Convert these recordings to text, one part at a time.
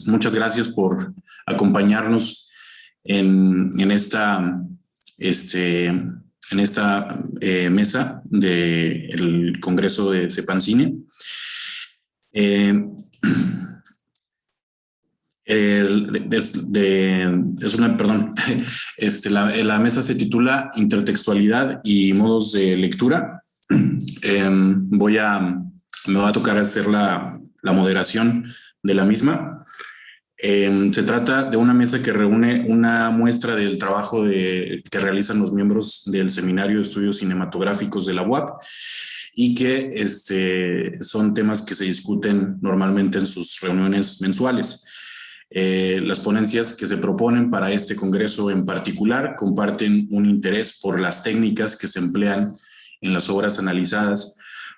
Muchas gracias por acompañarnos en esta, mesa del Congreso de Cepancine. La mesa se titula Intertextualidad y modos de lectura. Me va a tocar hacer la moderación de la misma. Se trata de una mesa que reúne una muestra del trabajo que realizan los miembros del Seminario de Estudios Cinematográficos de la UAP y que son temas que se discuten normalmente en sus reuniones mensuales. Las ponencias que se proponen para este congreso en particular comparten un interés por las técnicas que se emplean en las obras analizadas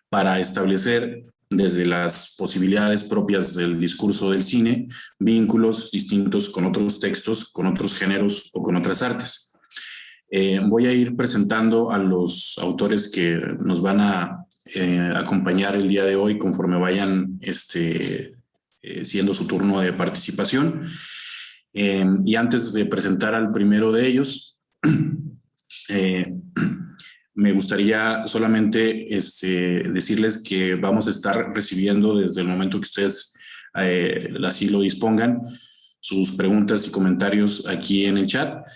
para establecer, desde las posibilidades propias del discurso del cine, vínculos distintos con otros textos, con otros géneros o con otras artes. Voy a ir presentando a los autores que nos van a acompañar el día de hoy conforme vayan siendo su turno de participación. Y antes de presentar al primero de ellos, me gustaría solamente decirles que vamos a estar recibiendo desde el momento que ustedes así lo dispongan, sus preguntas y comentarios aquí en el chat.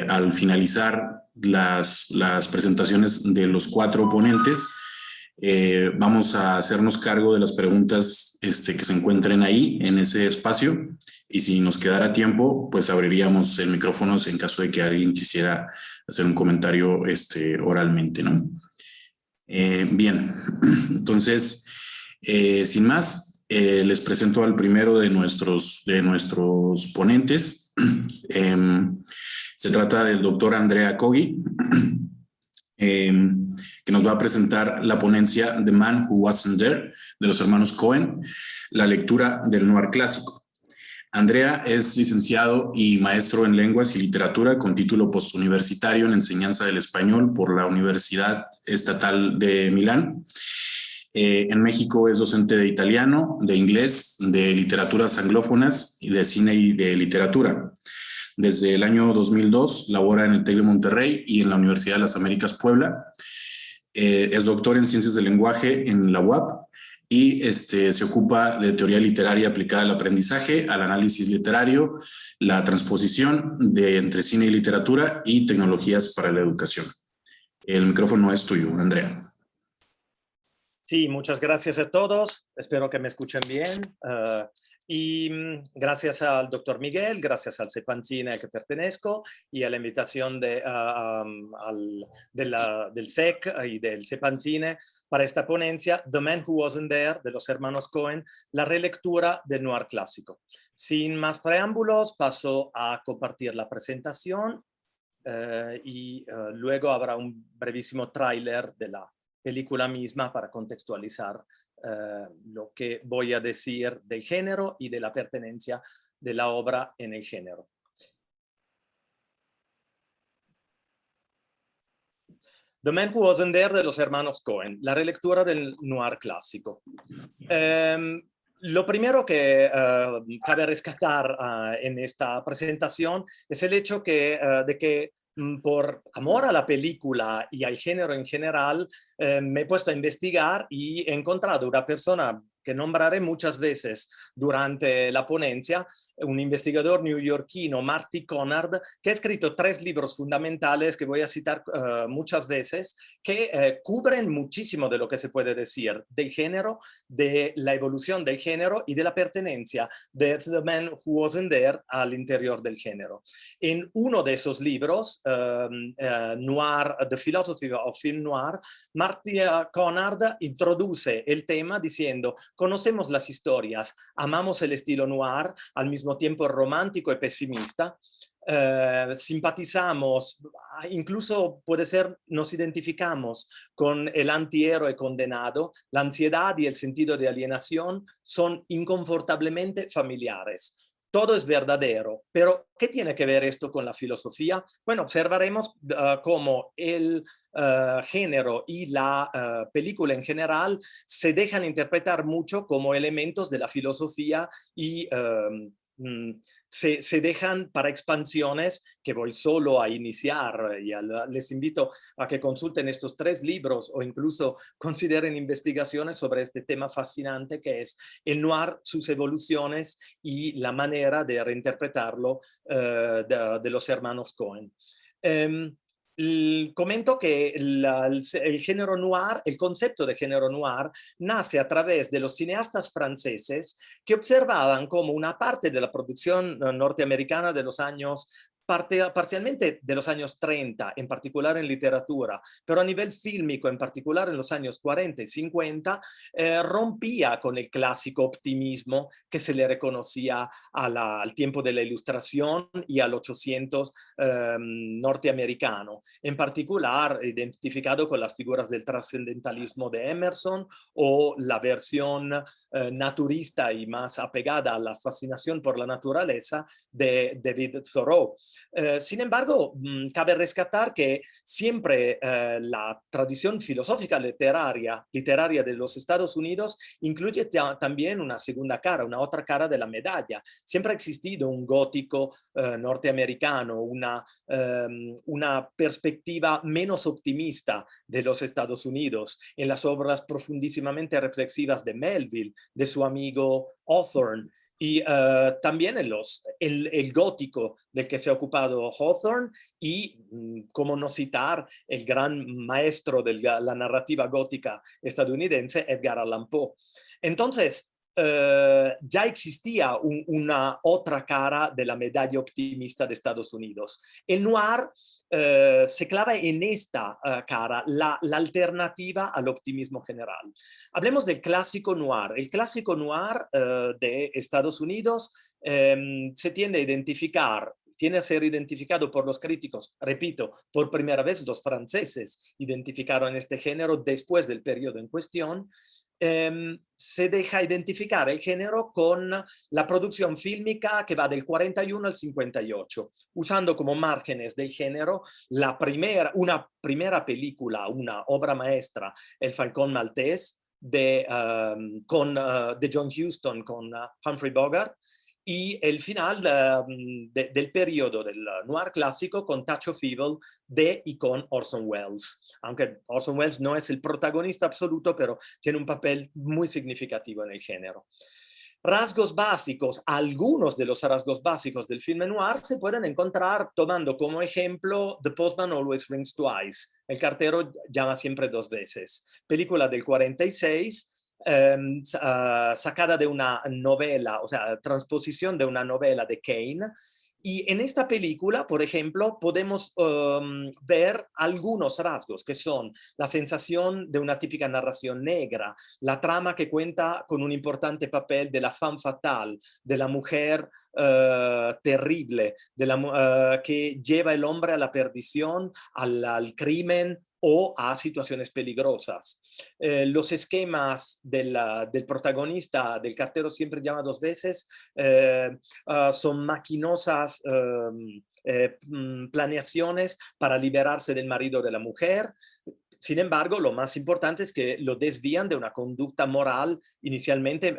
Al finalizar las presentaciones de los 4 ponentes, vamos a hacernos cargo de las preguntas que se encuentren ahí en ese espacio, y si nos quedara tiempo, pues abriríamos el micrófono en caso de que alguien quisiera hacer un comentario oralmente, ¿no? Bien, entonces, sin más, les presento al primero de nuestros ponentes. Se trata del doctor Andrea Coghi, que nos va a presentar la ponencia The Man Who Wasn't There, de los hermanos Cohen, la lectura del noir clásico. Andrea es licenciado y maestro en lenguas y literatura con título postuniversitario en enseñanza del español por la Universidad Estatal de Milán. En México es docente de italiano, de inglés, de literaturas anglófonas y de cine y de literatura. Desde el año 2002 labora en el TEC de Monterrey y en la Universidad de las Américas Puebla. Es doctor en Ciencias del Lenguaje en la UAP y se ocupa de teoría literaria aplicada al aprendizaje, al análisis literario, la transposición entre cine y literatura y tecnologías para la educación. El micrófono es tuyo, Andrea. Sí, muchas gracias a todos. Espero que me escuchen bien. Y gracias al doctor Miguel, gracias al Cepancine al que pertenezco y a la invitación del SEC y del Cepancine para esta ponencia The Man Who Wasn't There, de los hermanos Cohen, la relectura del noir clásico. Sin más preámbulos, paso a compartir la presentación y luego habrá un brevísimo tráiler de la película misma para contextualizar lo que voy a decir del género y de la pertenencia de la obra en el género. The Man Who Wasn't There, de los hermanos Cohen, la relectura del noir clásico. Lo primero que cabe rescatar en esta presentación es el hecho de que por amor a la película y al género en general, me he puesto a investigar y he encontrado una persona que nombraré muchas veces durante la ponencia, un investigador neoyorquino, Marty Conard, que ha escrito 3 libros fundamentales que voy a citar muchas veces, que cubren muchísimo de lo que se puede decir del género, de la evolución del género y de la pertenencia de The Man Who Wasn't There al interior del género. En uno de esos libros, Noir, The Philosophy of Film Noir, Marty Conard introduce el tema diciendo: conocemos las historias, amamos el estilo noir, al mismo tiempo romántico y pesimista, simpatizamos, incluso puede ser, nos identificamos con el antihéroe condenado, la ansiedad y el sentido de alienación son inconfortablemente familiares. todo es verdadero. Pero, ¿qué tiene que ver esto con la filosofía? Bueno, observaremos cómo el género y la película en general se dejan interpretar mucho como elementos de la filosofía y se dejan para expansiones que voy solo a iniciar. Les invito a que consulten estos 3 libros o incluso consideren investigaciones sobre este tema fascinante que es el noir, sus evoluciones y la manera de reinterpretarlo de los hermanos Coen. Comento que el género noir, el concepto de género noir, nace a través de los cineastas franceses que observaban como una parte de la producción norteamericana de los años parcialmente de los años 30, en particular en literatura, pero a nivel fílmico, en particular en los años 40 y 50, rompía con el clásico optimismo que se le reconocía al tiempo de la Ilustración y al 800 norteamericano, en particular identificado con las figuras del trascendentalismo de Emerson o la versión naturista y más apegada a la fascinación por la naturaleza de David Thoreau. Sin embargo, cabe rescatar que siempre la tradición filosófica literaria de los Estados Unidos incluye también una segunda cara, una otra cara de la medalla. Siempre ha existido un gótico norteamericano, una perspectiva menos optimista de los Estados Unidos en las obras profundísimamente reflexivas de Melville, de su amigo Hawthorne. Y también el gótico del que se ha ocupado Hawthorne y, cómo no citar, el gran maestro de la narrativa gótica estadounidense, Edgar Allan Poe. Entonces, ya existía una otra cara de la medalla optimista de Estados Unidos. El noir se clava en esta cara, la alternativa al optimismo general. Hablemos del clásico noir. El clásico noir de Estados Unidos se tiende a identificar, tiene a ser identificado por los críticos, repito, por primera vez los franceses identificaron este género después del periodo en cuestión. Se deja identificar el género con la producción fílmica que va del 41 al 58, usando como márgenes del género una primera película, una obra maestra, El Falcón Maltés, de John Huston con Humphrey Bogart, y el final del periodo del noir clásico con Touch of Evil de y con Orson Welles. Aunque Orson Welles no es el protagonista absoluto, pero tiene un papel muy significativo en el género. Rasgos básicos, algunos de los rasgos básicos del filme noir se pueden encontrar tomando como ejemplo The Postman Always Rings Twice, El cartero llama siempre 2 veces, película del 46, sacada de una novela, o sea, transposición de una novela de Kane. Y en esta película, por ejemplo, podemos ver algunos rasgos que son la sensación de una típica narración negra, la trama que cuenta con un importante papel de la femme fatale, de la mujer terrible, que lleva el hombre a la perdición, al crimen o a situaciones peligrosas. Los esquemas del protagonista, del cartero siempre llama 2 veces, son maquinosas planeaciones para liberarse del marido de la mujer. Sin embargo, lo más importante es que lo desvían de una conducta moral inicialmente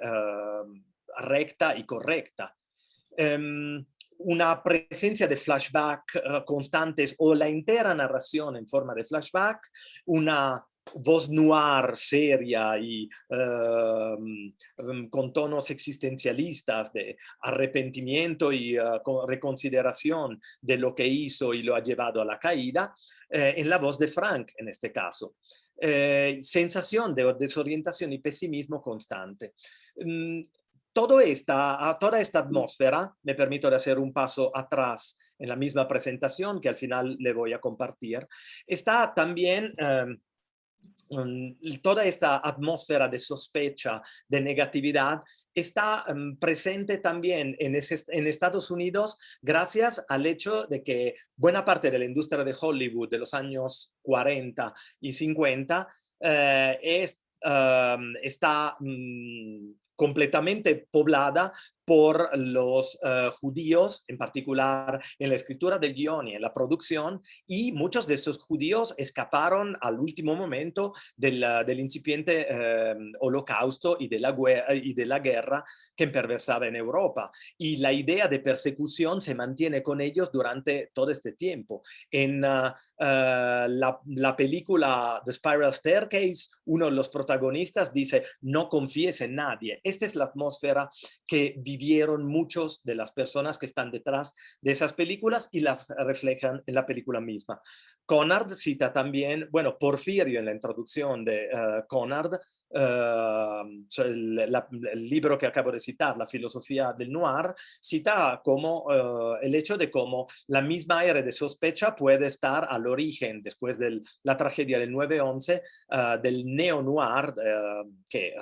recta y correcta. Una presencia de flashback constantes o la entera narración en forma de flashback, una voz noir seria y con tonos existencialistas de arrepentimiento y reconsideración de lo que hizo y lo ha llevado a la caída, en la voz de Frank en este caso. Sensación de desorientación y pesimismo constante. Toda esta atmósfera, me permito de hacer un paso atrás en la misma presentación que al final le voy a compartir, está también toda esta atmósfera de sospecha, de negatividad, está presente también en Estados Unidos gracias al hecho de que buena parte de la industria de Hollywood de los años 40 y 50 está completamente poblada por los judíos, en particular en la escritura del guión y en la producción, y muchos de estos judíos escaparon al último momento del incipiente holocausto y de la guerra que imperversaba en Europa. Y la idea de persecución se mantiene con ellos durante todo este tiempo. En la película The Spiral Staircase, uno de los protagonistas dice, no confíes en nadie. Esta es la atmósfera que vivieron muchos de las personas que están detrás de esas películas y las reflejan en la película misma. Conrad cita también, bueno, Porfirio en la introducción de Conrad, el libro que acabo de citar, La filosofía del noir, cita como el hecho de cómo la misma aire de sospecha puede estar al origen, después de la tragedia del 9/11, del neo-noir que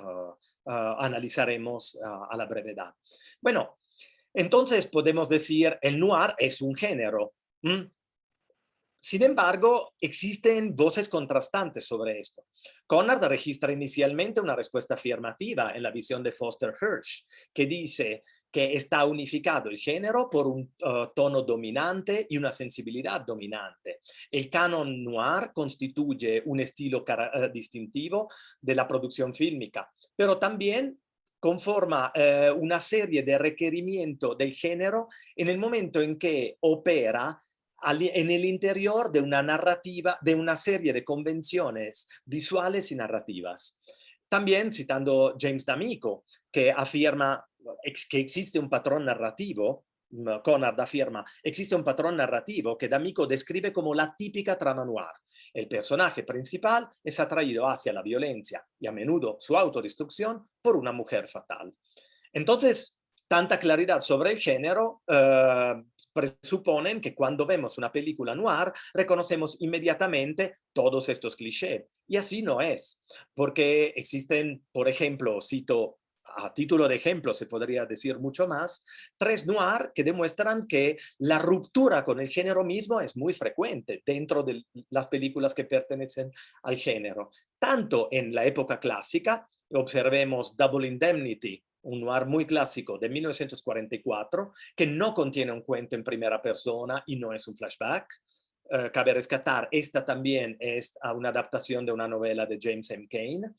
analizaremos a la brevedad. Bueno, entonces podemos decir el noir es un género. Sin embargo, existen voces contrastantes sobre esto. Conrad registra inicialmente una respuesta afirmativa en la visión de Foster Hirsch, que dice que está unificado el género por un tono dominante y una sensibilidad dominante. El canon noir constituye un estilo distintivo de la producción fílmica, pero también conforma una serie de requerimientos del género en el momento en que opera en el interior de una narrativa, de una serie de convenciones visuales y narrativas. También citando James D'Amico, que afirma que existe un patrón narrativo, Conrad afirma, existe un patrón narrativo que D'Amico describe como la típica trama noir. El personaje principal es atraído hacia la violencia y a menudo su autodestrucción por una mujer fatal. Entonces, tanta claridad sobre el género presuponen que cuando vemos una película noir reconocemos inmediatamente todos estos clichés. Y así no es, porque existen, por ejemplo, cito a título de ejemplo, se podría decir mucho más, 3 noir que demuestran que la ruptura con el género mismo es muy frecuente dentro de las películas que pertenecen al género. Tanto en la época clásica, observemos Double Indemnity, un noir muy clásico de 1944, que no contiene un cuento en primera persona y no es un flashback. Cabe rescatar, esta también es una adaptación de una novela de James M. Cain.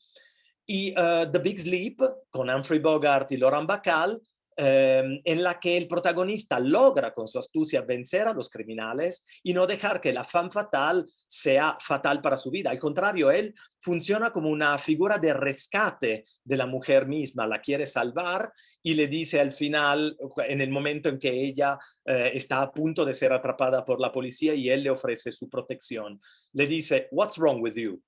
Y The Big Sleep, con Humphrey Bogart y Laurent Bacall, en la que el protagonista logra con su astucia vencer a los criminales y no dejar que la femme fatal sea fatal para su vida. Al contrario, él funciona como una figura de rescate de la mujer misma, la quiere salvar y le dice al final, en el momento en que ella está a punto de ser atrapada por la policía y él le ofrece su protección, le dice, "What's wrong with you?"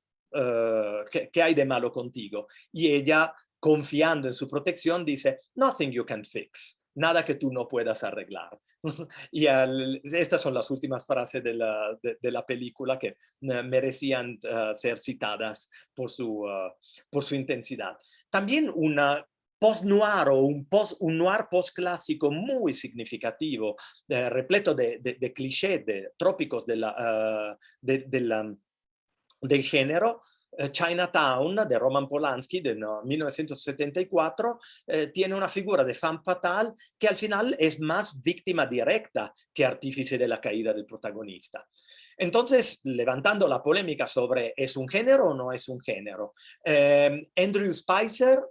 ¿Qué hay de malo contigo? Y ella, confiando en su protección, dice, "Nothing you can fix", nada que tú no puedas arreglar. Y estas son las últimas frases de la película que merecían ser citadas por su intensidad. También una post-noir o un noir post-clásico muy significativo, repleto de clichés, de trópicos del género. Chinatown de Roman Polanski de 1974 tiene una figura de femme fatale que al final es más víctima directa que artífice de la caída del protagonista. Entonces, levantando la polémica sobre ¿es un género o no es un género? Andrew Spicer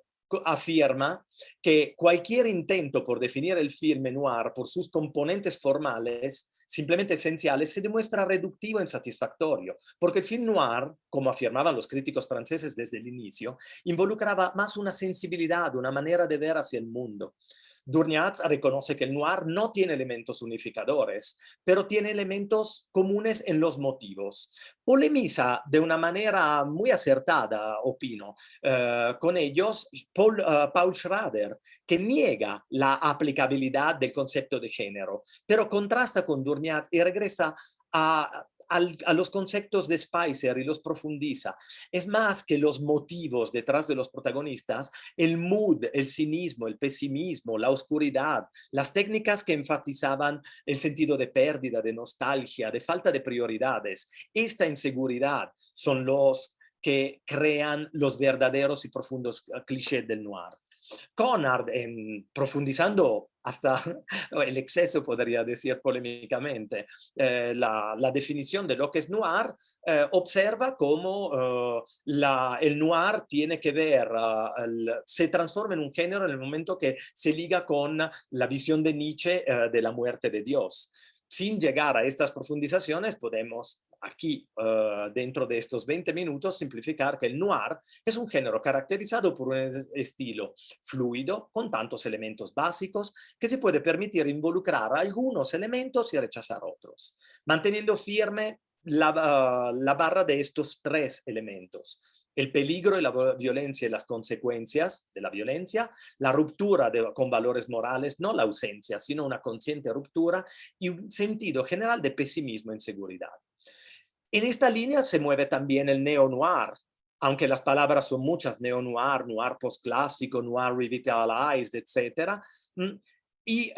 afirma que cualquier intento por definir el filme noir por sus componentes formales, simplemente esenciales, se demuestra reductivo e insatisfactorio, porque el film noir, como afirmaban los críticos franceses desde el inicio, involucraba más una sensibilidad, una manera de ver hacia el mundo. Durniat reconoce que el noir no tiene elementos unificadores, pero tiene elementos comunes en los motivos. Polemiza de una manera muy acertada, opino, con ellos Paul Schrader, que niega la aplicabilidad del concepto de género, pero contrasta con Durniat y regresa a los conceptos de Spicer y los profundiza. Es más que los motivos detrás de los protagonistas, el mood, el cinismo, el pesimismo, la oscuridad, las técnicas que enfatizaban el sentido de pérdida, de nostalgia, de falta de prioridades. Esta inseguridad son los que crean los verdaderos y profundos clichés del noir. Conrad, profundizando hasta el exceso, podría decir polémicamente, la definición de lo que es noir, observa cómo el noir tiene que ver, se transforma en un género en el momento que se liga con la visión de Nietzsche de la muerte de Dios. Sin llegar a estas profundizaciones, podemos aquí, dentro de estos 20 minutos, simplificar que el noir es un género caracterizado por un estilo fluido, con tantos elementos básicos, que se puede permitir involucrar algunos elementos y rechazar otros, manteniendo firme la barra de estos tres elementos: el peligro y la violencia y las consecuencias de la violencia, la ruptura con valores morales, no la ausencia, sino una consciente ruptura, y un sentido general de pesimismo e inseguridad. En esta línea se mueve también el neo-noir, aunque las palabras son muchas: neo-noir, noir postclásico, noir revitalized, etc. Y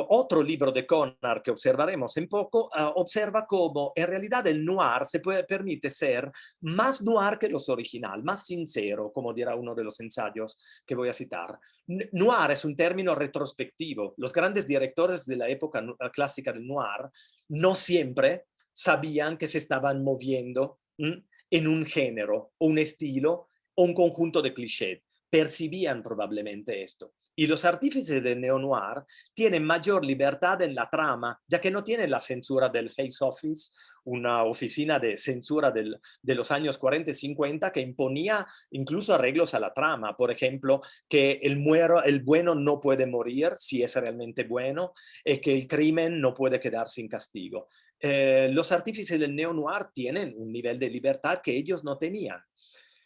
otro libro de Conrad que observaremos en poco, observa cómo en realidad el noir permite ser más noir que los originales, más sincero, como dirá uno de los ensayos que voy a citar. Noir es un término retrospectivo. Los grandes directores de la época clásica del noir no siempre sabían que se estaban moviendo en un género, o un estilo, o un conjunto de clichés. Percibían probablemente esto. Y los artífices del neo-noir tienen mayor libertad en la trama, ya que no tienen la censura del Hays Office, una oficina de censura de los años 40 y 50 que imponía incluso arreglos a la trama. Por ejemplo, que el bueno no puede morir si es realmente bueno, y que el crimen no puede quedar sin castigo. Los artífices del neo-noir tienen un nivel de libertad que ellos no tenían.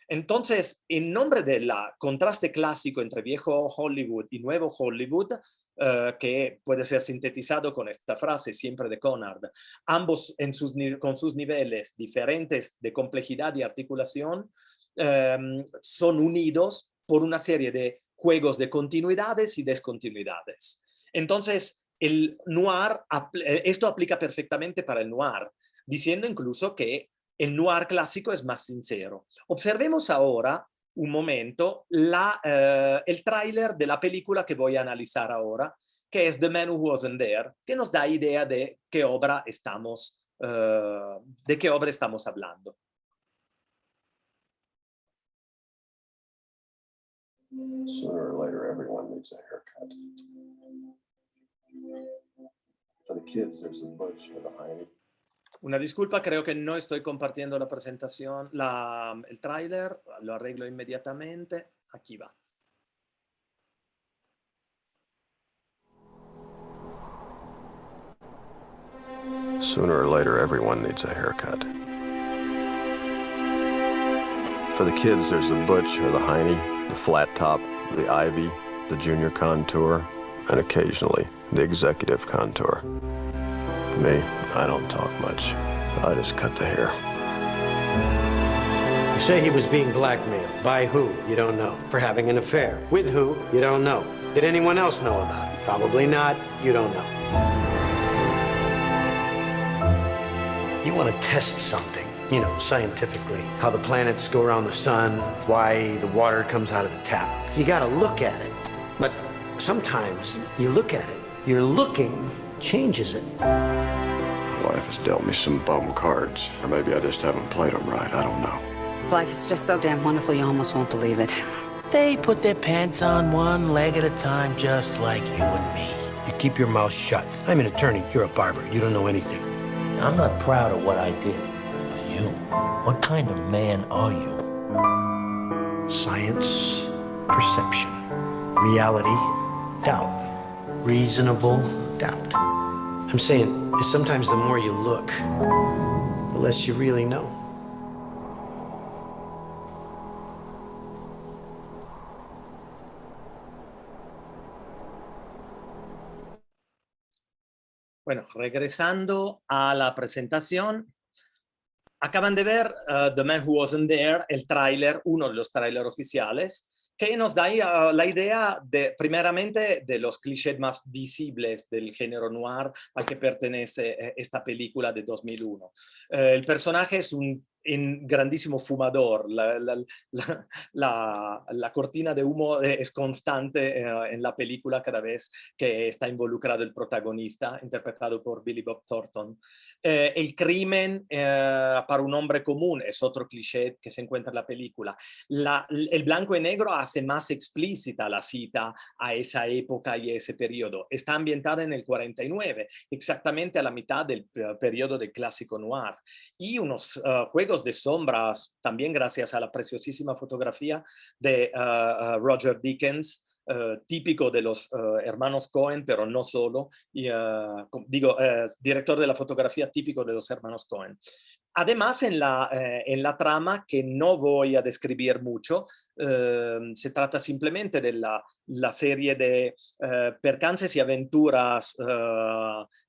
Entonces, en nombre del contraste clásico entre viejo Hollywood y nuevo Hollywood, que puede ser sintetizado con esta frase siempre de Conrad, ambos con sus niveles diferentes de complejidad y articulación, son unidos por una serie de juegos de continuidades y descontinuidades. Entonces, el noir, esto aplica perfectamente para el noir, diciendo incluso que el noir clásico es más sincero. Observemos ahora un momento el tráiler de la película que voy a analizar ahora, que es The Man Who Wasn't There, que nos da idea de qué obra estamos hablando. Sooner or later, everyone needs a haircut. For the kids, there's a butch for the hiney. Una disculpa, creo que no estoy compartiendo la presentación, el tráiler, lo arreglo inmediatamente. Aquí va. Sooner or later, everyone needs a haircut. For the kids, there's the butch or the hiney, the flat top, the ivy, the junior contour, and occasionally the executive contour. Me, I don't talk much. I just cut the hair. You say he was being blackmailed. By who? You don't know. For having an affair. With who? You don't know. Did anyone else know about it? Probably not. You don't know. You want to test something, you know, scientifically. How the planets go around the sun, why the water comes out of the tap. You got to look at it. But sometimes you look at it. Your looking changes it. Life has dealt me some bum cards, or maybe I just haven't played them right. I don't know. Life is just so damn wonderful, you almost won't believe it. They put their pants on one leg at a time, just like you and me. You keep your mouth shut. I'm an attorney. You're a barber. You don't know anything. I'm not proud of what I did, but you, what kind of man are you? Science, perception. Reality, doubt. Reasonable doubt. I'm saying sometimes the more you look, the less you really know. Bueno, regresando a la presentación, acaban de ver The Man Who Wasn't There, el tráiler, uno de los tráileres oficiales, que nos da la idea primeramente de los clichés más visibles del género noir al que pertenece esta película de 2001. El personaje es un un grandísimo fumador. La cortina de humo es constante en la película cada vez que está involucrado el protagonista, interpretado por Billy Bob Thornton. El crimen para un hombre común es otro cliché que se encuentra en la película. El blanco y negro hace más explícita la cita a esa época y ese periodo. Está ambientada en el 49, exactamente a la mitad del periodo del clásico noir. Y unos juegos de sombras, también gracias a la preciosísima fotografía de Roger Deakins, típico de los hermanos Coen, pero no solo, y, director de la fotografía típico de los hermanos Coen. Además, en la trama, que no voy a describir mucho, se trata simplemente de la serie de percances y aventuras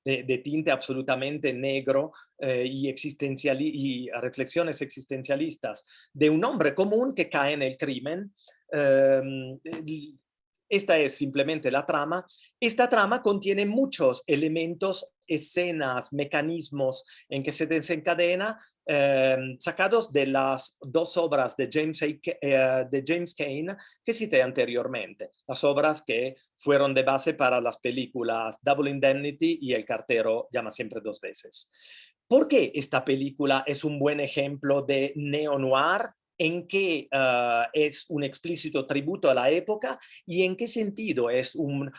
de tinte absolutamente negro y reflexiones existencialistas de un hombre común que cae en el crimen. Esta es simplemente la trama. Esta trama contiene muchos elementos, escenas, mecanismos en que se desencadena, sacados de las dos obras de James Cain que cité anteriormente, las obras que fueron de base para las películas Double Indemnity y El cartero llama siempre dos veces. ¿Por qué esta película es un buen ejemplo de neo-noir? ¿En qué es un explícito tributo a la época y en qué sentido es un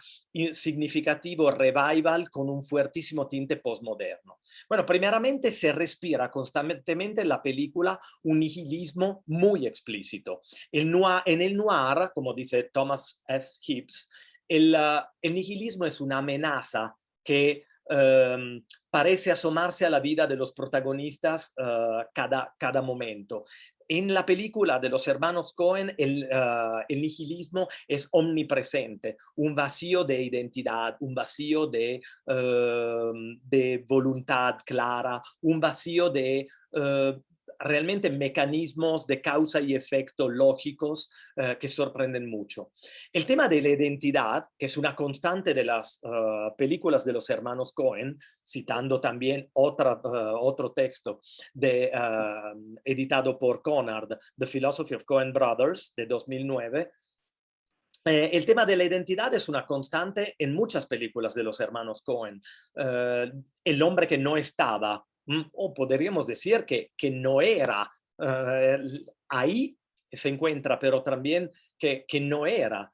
significativo revival con un fuertísimo tinte postmoderno? Bueno, primeramente se respira constantemente en la película un nihilismo muy explícito. En el noir, como dice Thomas S. Hibbs, el nihilismo es una amenaza que parece asomarse a la vida de los protagonistas cada momento. En la película de los hermanos Coen, el nihilismo es omnipresente, un vacío de identidad, un vacío de voluntad clara, un vacío de realmente mecanismos de causa y efecto lógicos que sorprenden mucho. El tema de la identidad, que es una constante de las películas de los hermanos Coen, citando también otro texto editado por Conard, The Philosophy of Coen Brothers, de 2009, el tema de la identidad es una constante en muchas películas de los hermanos Coen. El hombre que no estaba, o podríamos decir que no era, ahí se encuentra, pero también que no era,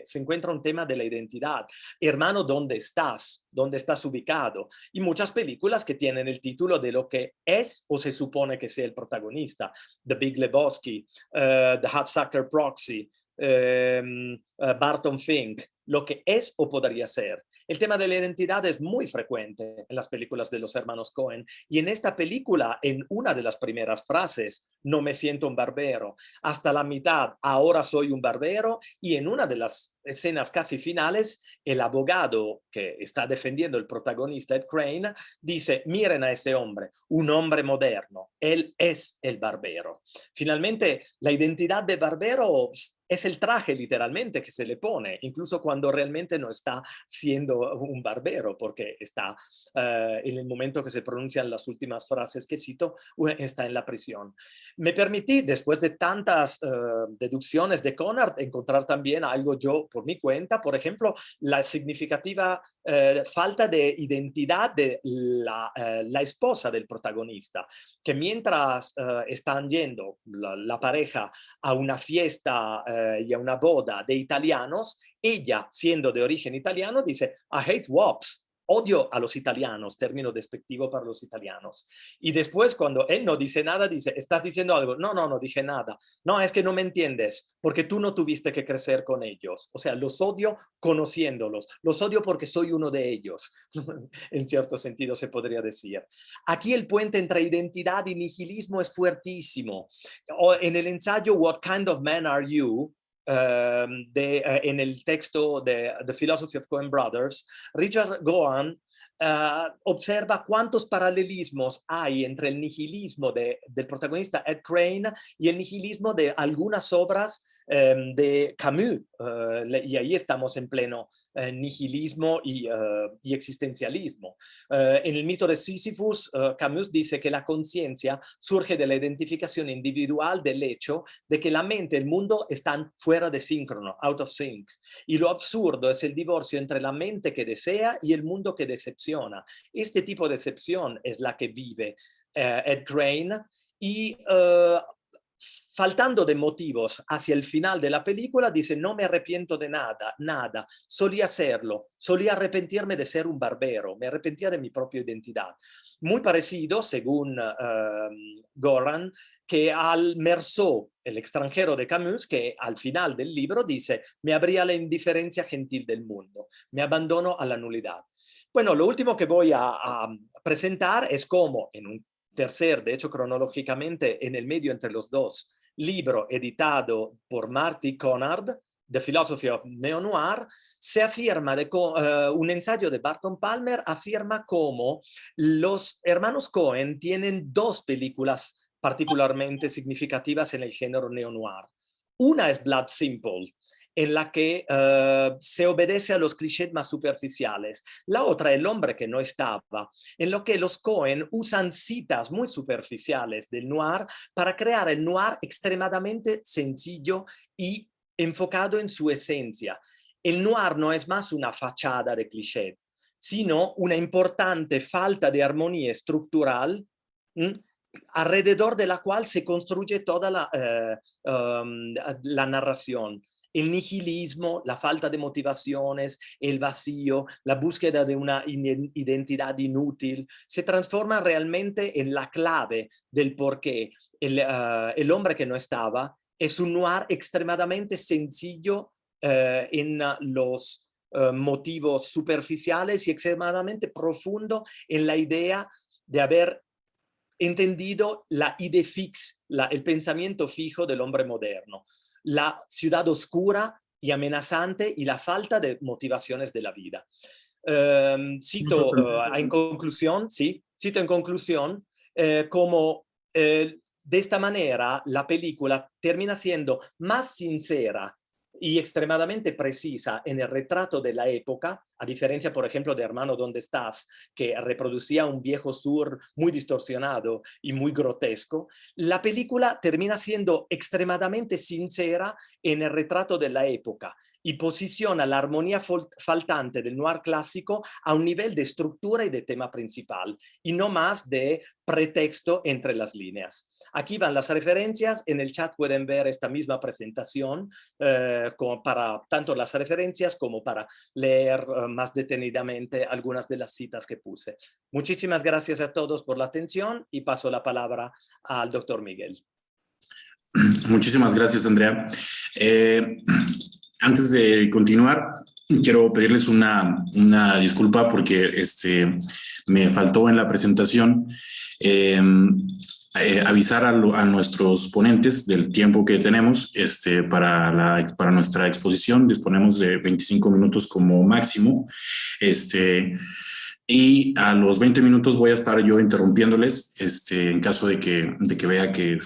se encuentra un tema de la identidad. Hermano, ¿dónde estás? ¿Dónde estás ubicado? Y muchas películas que tienen el título de lo que es o se supone que sea el protagonista. The Big Lebowski, The Hudsucker Proxy, Barton Fink, lo que es o podría ser. El tema de la identidad es muy frecuente en las películas de los hermanos Coen, y en esta película, en una de las primeras frases, no me siento un barbero, hasta la mitad, ahora soy un barbero, y en una de las escenas casi finales, el abogado que está defendiendo el protagonista, Ed Crane, dice, miren a ese hombre, un hombre moderno, él es el barbero. Finalmente, la identidad de barbero es el traje literalmente que se le pone, incluso cuando realmente no está siendo un barbero, porque está en el momento que se pronuncian las últimas frases que cito, está en la prisión. Me permití, después de tantas deducciones de Conard, encontrar también algo yo por mi cuenta, por ejemplo, la significativa falta de identidad de la esposa del protagonista, que mientras están yendo la pareja a una fiesta y a una boda de italianos, ella, siendo de origen italiano, dice, I hate wops. Odio a los italianos, término despectivo para los italianos. Y después, cuando él no dice nada, dice, ¿estás diciendo algo? No, no dije nada. No, es que no me entiendes, porque tú no tuviste que crecer con ellos. O sea, los odio conociéndolos. Los odio porque soy uno de ellos. En cierto sentido se podría decir. Aquí el puente entre identidad y nihilismo es fuertísimo. En el ensayo What Kind of Man Are You? En el texto de The Philosophy of Coen Brothers, Richard Gowan observa cuántos paralelismos hay entre el nihilismo del protagonista Ed Crane y el nihilismo de algunas obras de Camus, y ahí estamos en pleno nihilismo y existencialismo. En el mito de Sísifus, Camus dice que la conciencia surge de la identificación individual del hecho de que la mente y el mundo están fuera de síncrono, out of sync, y lo absurdo es el divorcio entre la mente que desea y el mundo que decepciona. Este tipo de decepción es la que vive Ed Crane, y faltando de motivos hacia el final de la película dice: no me arrepiento de nada, solía hacerlo, solía arrepentirme de ser un barbero, me arrepentía de mi propia identidad. Muy parecido, según Goran, que al Meursault, el extranjero de Camus, que al final del libro dice: me abría la indiferencia gentil del mundo, me abandono a la nulidad. Bueno, lo último que voy a presentar es cómo en un tercer, de hecho cronológicamente en el medio entre los dos, libro editado por Marty Conard, The Philosophy of Neo-Noir, se afirma, un ensayo de Barton Palmer afirma cómo los hermanos Coen tienen dos películas particularmente significativas en el género neo-noir. Una es Blood Simple, en la que se obedece a los clichés más superficiales. La otra, El hombre que no estaba, en lo que los Coen usan citas muy superficiales del noir para crear el noir extremadamente sencillo y enfocado en su esencia. El noir no es más una fachada de cliché, sino una importante falta de armonía estructural, alrededor de la cual se construye toda la narración. El nihilismo, la falta de motivaciones, el vacío, la búsqueda de una identidad inútil, se transforma realmente en la clave del porqué. El hombre que no estaba es un noir extremadamente sencillo en los motivos superficiales y extremadamente profundo en la idea de haber entendido la idea fixa, el pensamiento fijo del hombre moderno. La ciudad oscura y amenazante y la falta de motivaciones de la vida. Cito en conclusión, como de esta manera la película termina siendo más sincera y extremadamente precisa en el retrato de la época, a diferencia, por ejemplo, de Hermano, ¿dónde estás?, que reproducía un viejo sur muy distorsionado y muy grotesco. La película termina siendo extremadamente sincera en el retrato de la época y posiciona la armonía faltante del noir clásico a un nivel de estructura y de tema principal, y no más de pretexto entre las líneas. Aquí van las referencias, en el chat pueden ver esta misma presentación, como para tanto las referencias como para leer más detenidamente algunas de las citas que puse. Muchísimas gracias a todos por la atención y paso la palabra al doctor Miguel. Muchísimas gracias, Andrea. Antes de continuar, quiero pedirles una disculpa porque me faltó en la presentación avisar a nuestros ponentes del tiempo que tenemos para nuestra exposición. Disponemos de 25 minutos como máximo. Y a los 20 minutos voy a estar yo interrumpiéndoles en caso de que vea que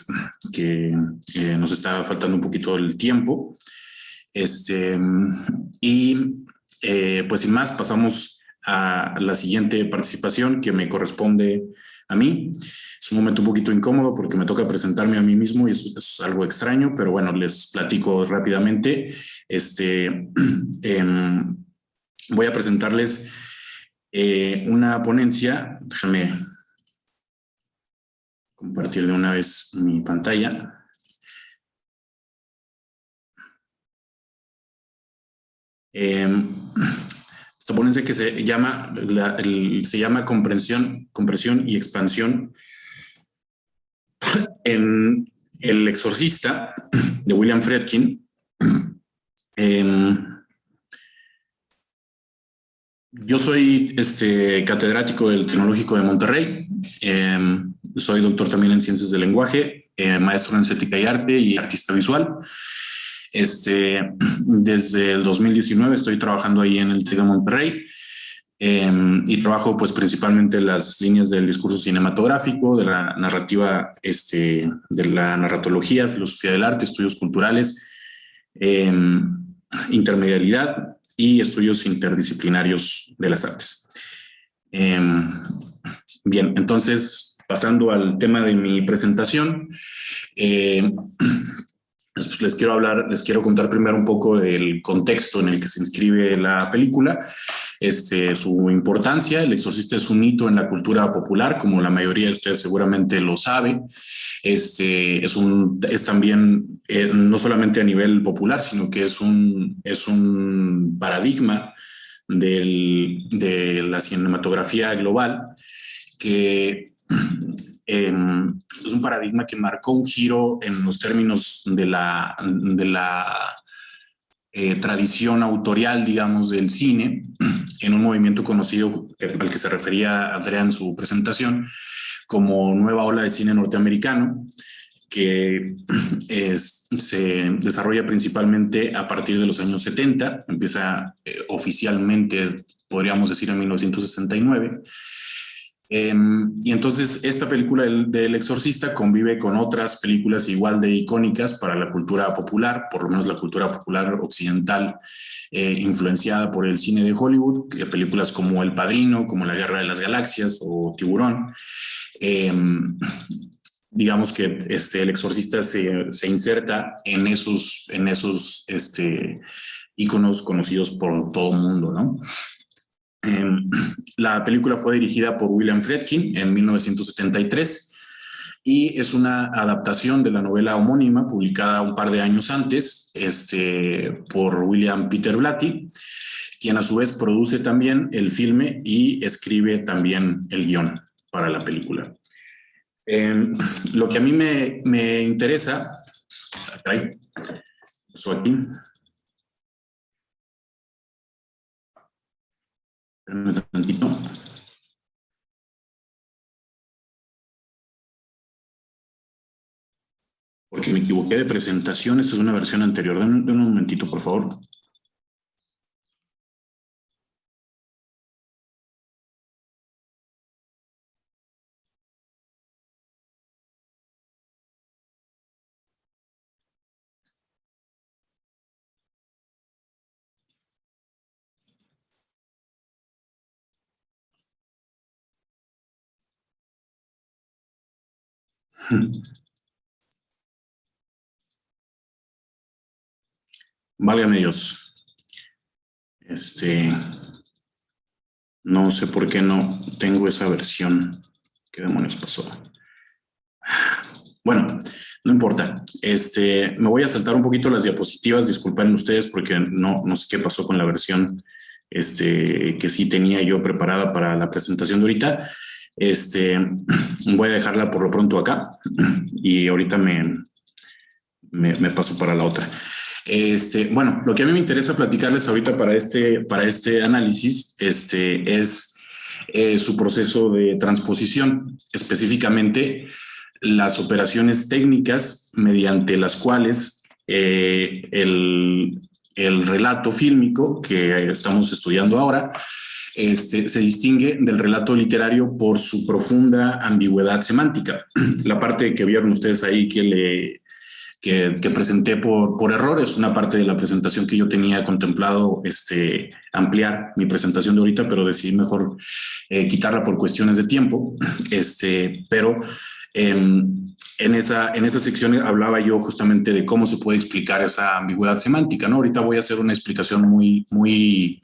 nos está faltando un poquito el tiempo. Pues sin más, pasamos a la siguiente participación que me corresponde a mí. Es un momento un poquito incómodo porque me toca presentarme a mí mismo y eso es algo extraño, pero bueno, les platico rápidamente. Voy a presentarles una ponencia. Déjame compartir de una vez mi pantalla. Esta ponencia que se llama compresión y expansión en El Exorcista, de William Friedkin. Yo soy catedrático del Tecnológico de Monterrey. Soy doctor también en Ciencias del Lenguaje, maestro en Estética y Arte y artista visual. Desde el 2019 estoy trabajando ahí en el TEC de Monterrey y trabajo pues principalmente las líneas del discurso cinematográfico, de la narrativa, de la narratología, filosofía del arte, estudios culturales intermedialidad y estudios interdisciplinarios de las artes. Bien, entonces, pasando al tema de mi presentación, pues les quiero contar primero un poco del contexto en el que se inscribe la película, su importancia. El Exorcista es un hito en la cultura popular, como la mayoría de ustedes seguramente lo sabe. Es también, no solamente a nivel popular, sino que es un paradigma de la cinematografía global, que es un paradigma que marcó un giro en los términos de la tradición autorial, digamos, del cine, en un movimiento conocido al que se refería Andrea en su presentación como nueva ola de cine norteamericano, que se desarrolla principalmente a partir de los años 70, empieza oficialmente, podríamos decir, en 1969. Y entonces esta película del Exorcista convive con otras películas igual de icónicas para la cultura popular, por lo menos la cultura popular occidental, influenciada por el cine de Hollywood, películas como El Padrino, como La Guerra de las Galaxias o Tiburón. Digamos que el Exorcista se inserta en esos íconos conocidos por todo el mundo, ¿no? La película fue dirigida por William Friedkin en 1973 y es una adaptación de la novela homónima publicada un par de años antes por William Peter Blatty, quien a su vez produce también el filme y escribe también el guión para la película. Lo que a mí me interesa, eso aquí. Espérame un tantito. Porque me equivoqué de presentación. Esta es una versión anterior. Den un momentito, por favor. Válgame Dios. No sé por qué no tengo esa versión. ¿Qué demonios pasó? Bueno, no importa. Me voy a saltar un poquito las diapositivas. Disculpen ustedes porque no sé qué pasó con la versión que sí tenía yo preparada para la presentación de ahorita. Voy a dejarla por lo pronto acá y ahorita me paso para la otra. Bueno, lo que a mí me interesa platicarles ahorita para este análisis es su proceso de transposición, específicamente las operaciones técnicas mediante las cuales el relato fílmico que estamos estudiando ahora se distingue del relato literario por su profunda ambigüedad semántica. La parte que vieron ustedes ahí que presenté por error es una parte de la presentación que yo tenía contemplado ampliar mi presentación de ahorita, pero decidí mejor quitarla por cuestiones de tiempo. Pero en esa sección hablaba yo justamente de cómo se puede explicar esa ambigüedad semántica, ¿no? Ahorita voy a hacer una explicación muy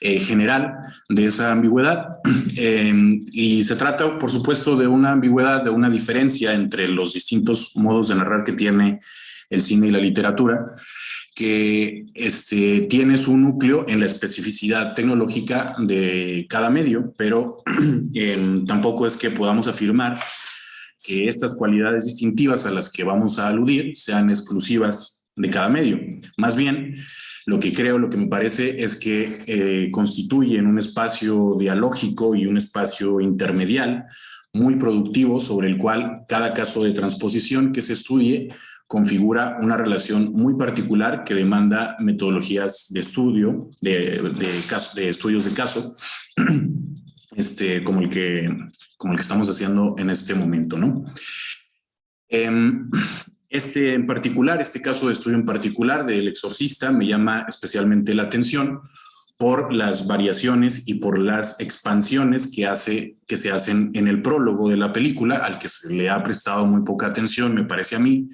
general de esa ambigüedad y se trata, por supuesto, de una ambigüedad, de una diferencia entre los distintos modos de narrar que tiene el cine y la literatura, que tiene su núcleo en la especificidad tecnológica de cada medio, pero tampoco es que podamos afirmar que estas cualidades distintivas a las que vamos a aludir sean exclusivas de cada medio. Más bien, lo que me parece es que constituyen un espacio dialógico y un espacio intermedial muy productivo sobre el cual cada caso de transposición que se estudie configura una relación muy particular que demanda metodologías de estudio, de estudios de caso, como el que estamos haciendo en este momento, ¿no? En particular, este caso de estudio en particular del Exorcista me llama especialmente la atención por las variaciones y por las expansiones que se hacen en el prólogo de la película, al que se le ha prestado muy poca atención, me parece a mí,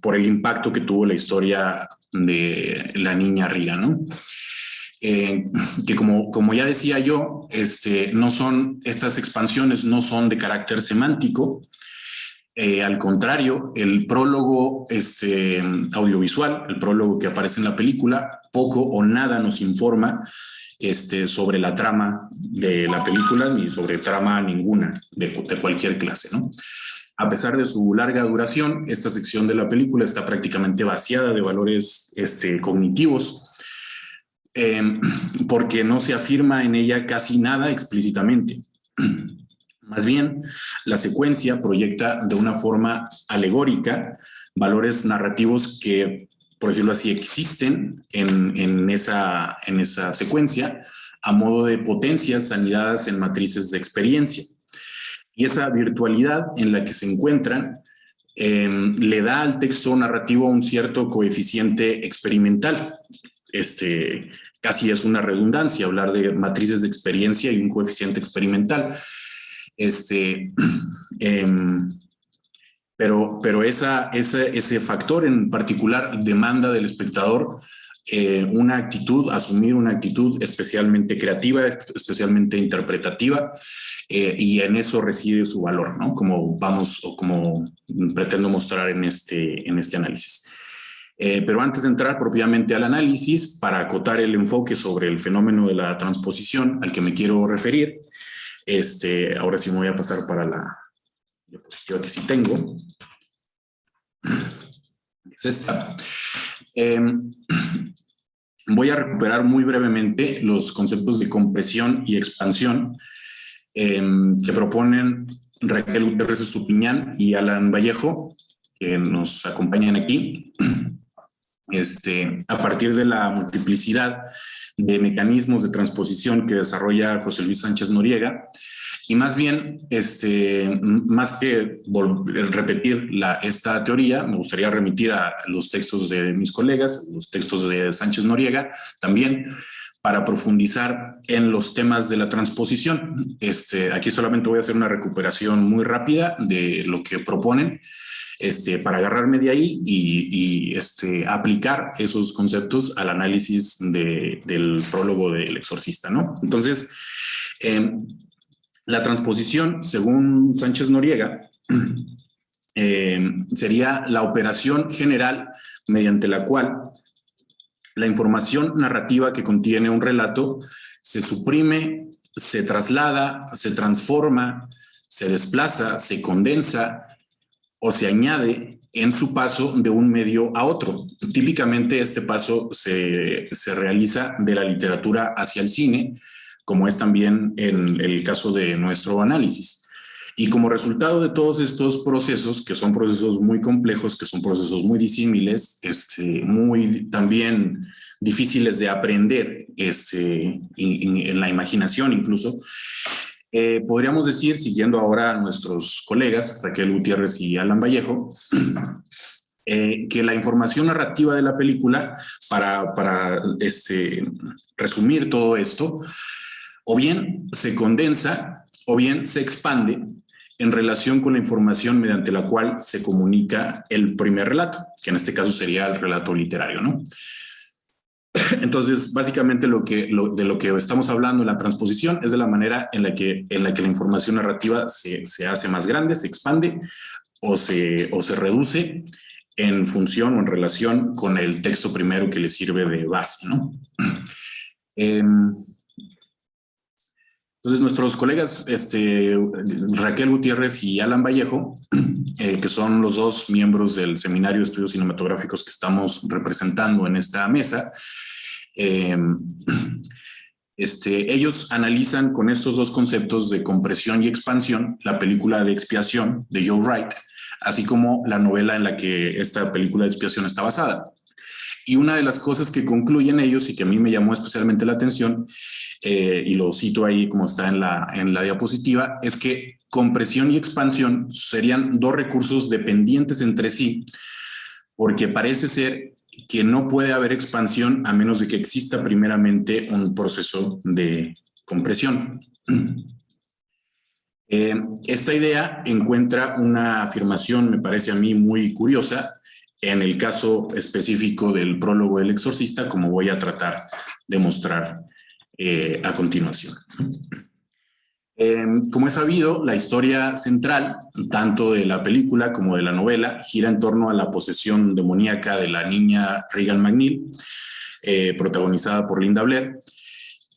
por el impacto que tuvo la historia de la niña Riga, ¿no? Que como ya decía yo, estas expansiones no son de carácter semántico. Al contrario, el prólogo audiovisual, el prólogo que aparece en la película, poco o nada nos informa sobre la trama de la película, ni sobre trama ninguna de cualquier clase, ¿no? A pesar de su larga duración, esta sección de la película está prácticamente vaciada de valores cognitivos, porque no se afirma en ella casi nada explícitamente. Más bien, la secuencia proyecta de una forma alegórica valores narrativos que, por decirlo así, existen en esa secuencia a modo de potencias anidadas en matrices de experiencia. Y esa virtualidad en la que se encuentran le da al texto narrativo un cierto coeficiente experimental. Casi es una redundancia hablar de matrices de experiencia y un coeficiente experimental. Pero ese factor en particular demanda del espectador asumir una actitud especialmente creativa, especialmente interpretativa, y en eso reside su valor, ¿no? Como pretendo mostrar en este análisis. Pero antes de entrar propiamente al análisis, para acotar el enfoque sobre el fenómeno de la transposición al que me quiero referir, ahora sí me voy a pasar para la diapositiva que sí tengo. Es esta. Voy a recuperar muy brevemente los conceptos de compresión y expansión que proponen Raquel Gutiérrez Estupiñán y Alan Vallejo, que nos acompañan aquí, a partir de la multiplicidad de mecanismos de transposición que desarrolla José Luis Sánchez Noriega. Y más bien, más que repetir esta teoría, me gustaría remitir a los textos de mis colegas, los textos de Sánchez Noriega, también para profundizar en los temas de la transposición. Aquí solamente voy a hacer una recuperación muy rápida de lo que proponen, para agarrarme de ahí y aplicar esos conceptos al análisis del prólogo del Exorcista, ¿no? Entonces, la transposición, según Sánchez Noriega, sería la operación general mediante la cual la información narrativa que contiene un relato se suprime, se traslada, se transforma, se desplaza, se condensa o se añade en su paso de un medio a otro. Típicamente este paso se realiza de la literatura hacia el cine, como es también en el caso de nuestro análisis. Y como resultado de todos estos procesos, que son procesos muy complejos, que son procesos muy disímiles, muy también difíciles de aprender en la imaginación incluso, podríamos decir, siguiendo ahora a nuestros colegas, Raquel Gutiérrez y Alan Vallejo, que la información narrativa de la película, para resumir todo esto, o bien se condensa o bien se expande en relación con la información mediante la cual se comunica el primer relato, que en este caso sería el relato literario, ¿no? Entonces, básicamente de lo que estamos hablando en la transposición es de la manera en la que la información narrativa se hace más grande, se expande o se reduce en función o en relación con el texto primero que le sirve de base, ¿no? Entonces, nuestros colegas Raquel Gutiérrez y Alan Vallejo, que son los dos miembros del Seminario de Estudios Cinematográficos que estamos representando en esta mesa, ellos analizan con estos dos conceptos de compresión y expansión la película de Expiación de Joe Wright, así como la novela en la que esta película de Expiación está basada. Y una de las cosas que concluyen ellos y que a mí me llamó especialmente la atención y lo cito ahí como está en la diapositiva, es que compresión y expansión serían dos recursos dependientes entre sí, porque parece ser que no puede haber expansión a menos de que exista primeramente un proceso de compresión. Esta idea encuentra una afirmación, me parece a mí, muy curiosa en el caso específico del prólogo del Exorcista, como voy a tratar de mostrar a continuación. Como es sabido, la historia central, tanto de la película como de la novela, gira en torno a la posesión demoníaca de la niña Regan McNeil, protagonizada por Linda Blair,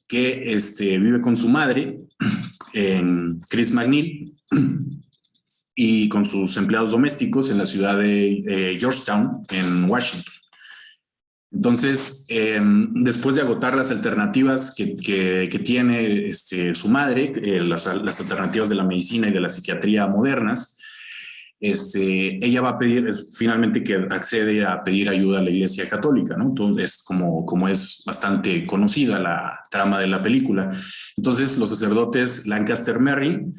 que vive con su madre, Chris McNeil, y con sus empleados domésticos en la ciudad de Georgetown, en Washington. Entonces, después de agotar las alternativas que tiene su madre, las alternativas de la medicina y de la psiquiatría modernas, ella va a pedir, finalmente que accede a pedir ayuda a la Iglesia Católica, ¿no? Entonces, como es bastante conocida la trama de la película. Entonces, los sacerdotes Lancaster Merrin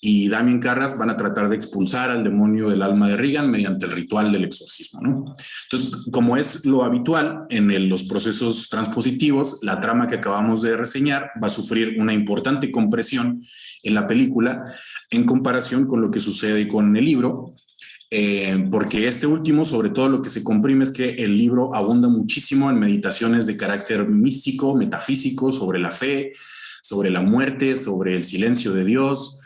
y Damien Carras van a tratar de expulsar al demonio del alma de Regan mediante el ritual del exorcismo, ¿no? Entonces, como es lo habitual en los procesos transpositivos, la trama que acabamos de reseñar va a sufrir una importante compresión en la película en comparación con lo que sucede con el libro, porque este último, sobre todo, lo que se comprime es que el libro abunda muchísimo en meditaciones de carácter místico, metafísico, sobre la fe, sobre la muerte, sobre el silencio de Dios,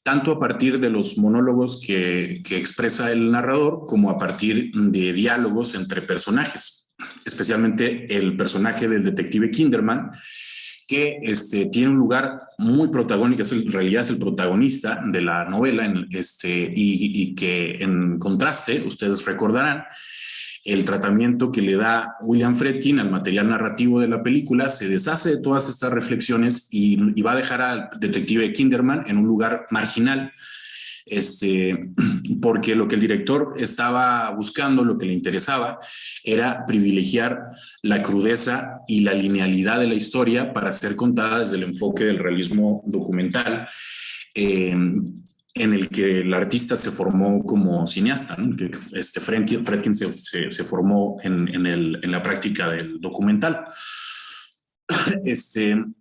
tanto a partir de los monólogos que expresa el narrador como a partir de diálogos entre personajes, especialmente el personaje del detective Kinderman, que tiene un lugar muy protagónico, en realidad es el protagonista de la novela, y que en contraste, ustedes recordarán, el tratamiento que le da William Friedkin al material narrativo de la película se deshace de todas estas reflexiones y va a dejar al detective Kinderman en un lugar marginal, porque lo que el director estaba buscando, lo que le interesaba, era privilegiar la crudeza y la linealidad de la historia para ser contada desde el enfoque del realismo documental, en el que el artista se formó como cineasta, ¿no? Friedkin se formó en la práctica del documental. Sin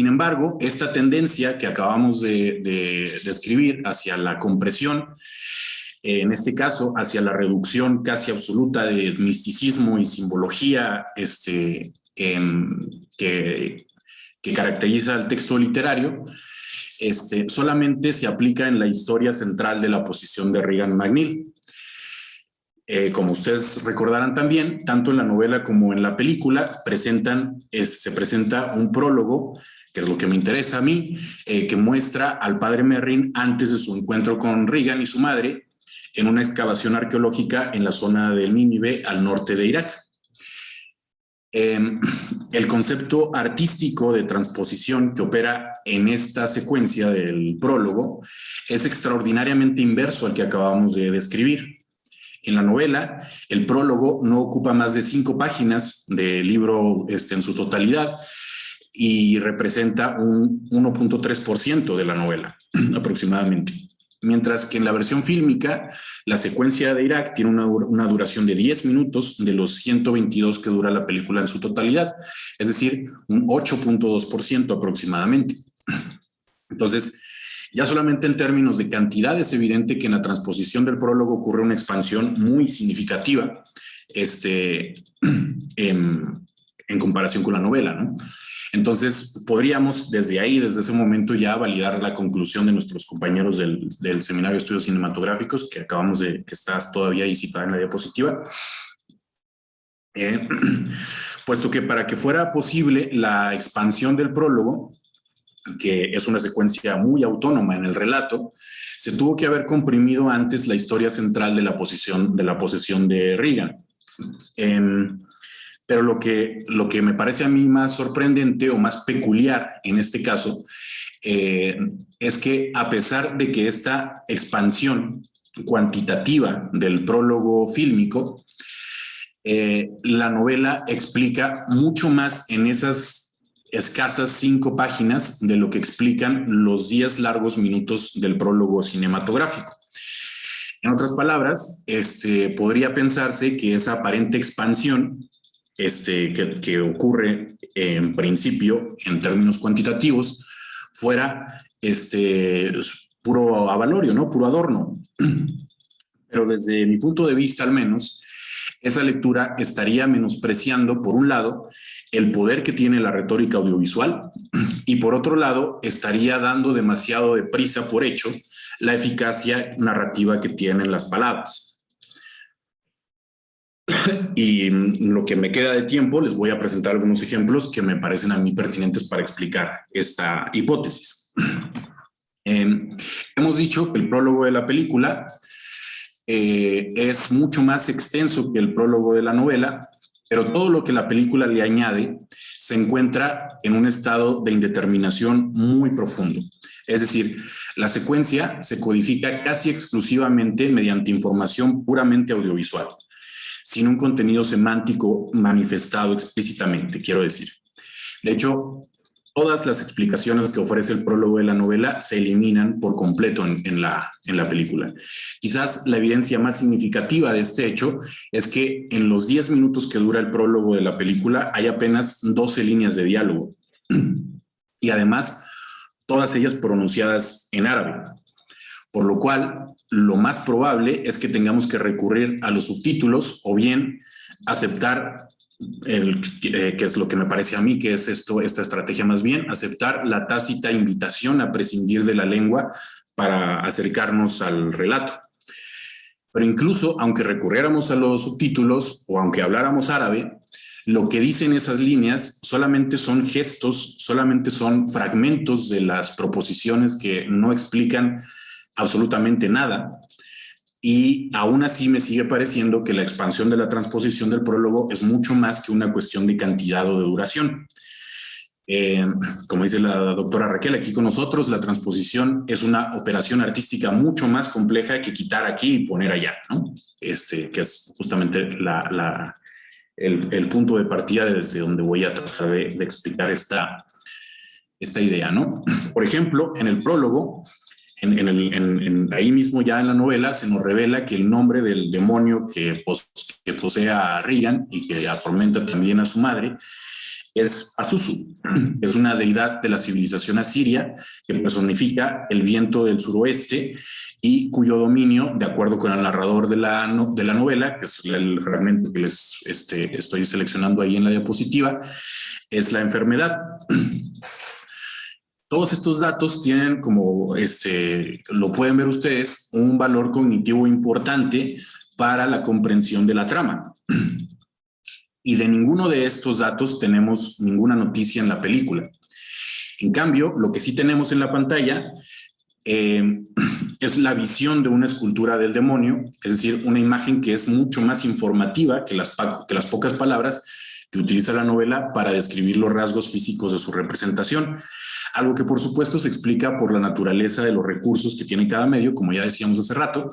embargo, esta tendencia que acabamos de describir hacia la compresión, en este caso hacia la reducción casi absoluta de misticismo y simbología que caracteriza al texto literario, solamente se aplica en la historia central de la posición de Regan McNeil. Como ustedes recordarán también, tanto en la novela como en la película se presenta un prólogo, que es lo que me interesa a mí, que muestra al padre Merrin antes de su encuentro con Regan y su madre en una excavación arqueológica en la zona de Nínive, al norte de Irak. El concepto artístico de transposición que opera en esta secuencia del prólogo es extraordinariamente inverso al que acabamos de describir. En la novela, el prólogo no ocupa más de 5 páginas del libro en su totalidad y representa un 1.3% de la novela aproximadamente. Mientras que en la versión fílmica, la secuencia de Irak tiene una duración de 10 minutos de los 122 que dura la película en su totalidad, es decir, un 8.2% aproximadamente. Entonces, ya solamente en términos de cantidad es evidente que en la transposición del prólogo ocurre una expansión muy significativa en comparación con la novela, ¿no? Entonces, podríamos desde ahí, desde ese momento, ya validar la conclusión de nuestros compañeros del Seminario de Estudios Cinematográficos, que estás todavía ahí citada en la diapositiva. Puesto que para que fuera posible la expansión del prólogo, que es una secuencia muy autónoma en el relato, se tuvo que haber comprimido antes la historia central de la posesión de Regan. Pero lo que me parece a mí más sorprendente o más peculiar en este caso es que a pesar de que esta expansión cuantitativa del prólogo fílmico, la novela explica mucho más en esas escasas 5 páginas de lo que explican los 10 largos minutos del prólogo cinematográfico. En otras palabras, podría pensarse que esa aparente expansión que ocurre en principio en términos cuantitativos fuera puro avalorio, ¿no? Puro adorno. Pero desde mi punto de vista, al menos, esa lectura estaría menospreciando, por un lado, el poder que tiene la retórica audiovisual y, por otro lado, estaría dando demasiado deprisa por hecho la eficacia narrativa que tienen las palabras. Y lo que me queda de tiempo, les voy a presentar algunos ejemplos que me parecen a mí pertinentes para explicar esta hipótesis. Hemos dicho que el prólogo de la película es mucho más extenso que el prólogo de la novela, pero todo lo que la película le añade se encuentra en un estado de indeterminación muy profundo. Es decir, la secuencia se codifica casi exclusivamente mediante información puramente audiovisual, sin un contenido semántico manifestado explícitamente, quiero decir. De hecho, todas las explicaciones que ofrece el prólogo de la novela se eliminan por completo en la película. Quizás la evidencia más significativa de este hecho es que en los 10 minutos que dura el prólogo de la película hay apenas 12 líneas de diálogo y además todas ellas pronunciadas en árabe, por lo cual lo más probable es que tengamos que recurrir a los subtítulos o bien aceptar que es lo que me parece a mí que es esta estrategia más bien, aceptar la tácita invitación a prescindir de la lengua para acercarnos al relato. Pero incluso aunque recurriéramos a los subtítulos o aunque habláramos árabe, lo que dicen esas líneas solamente son gestos, solamente son fragmentos de las proposiciones que no explican absolutamente nada. Y aún así me sigue pareciendo que la expansión de la transposición del prólogo es mucho más que una cuestión de cantidad o de duración. Como dice la doctora Raquel aquí con nosotros, la transposición es una operación artística mucho más compleja que quitar aquí y poner allá, ¿no? Que es justamente el punto de partida desde donde voy a tratar de explicar esta idea, ¿no? Por ejemplo, en el prólogo, ahí mismo ya en la novela se nos revela que el nombre del demonio que posee a Regan y que atormenta también a su madre es Azuzu. Es una deidad de la civilización asiria que personifica el viento del suroeste y cuyo dominio, de acuerdo con el narrador de la novela, que es el fragmento que les estoy seleccionando ahí en la diapositiva, es la enfermedad. Todos estos datos tienen como, lo pueden ver ustedes, un valor cognitivo importante para la comprensión de la trama. Y de ninguno de estos datos tenemos ninguna noticia en la película. En cambio, lo que sí tenemos en la pantalla es la visión de una escultura del demonio, es decir, una imagen que es mucho más informativa que las pocas palabras que utiliza la novela para describir los rasgos físicos de su representación. Algo que por supuesto se explica por la naturaleza de los recursos que tiene cada medio, como ya decíamos hace rato,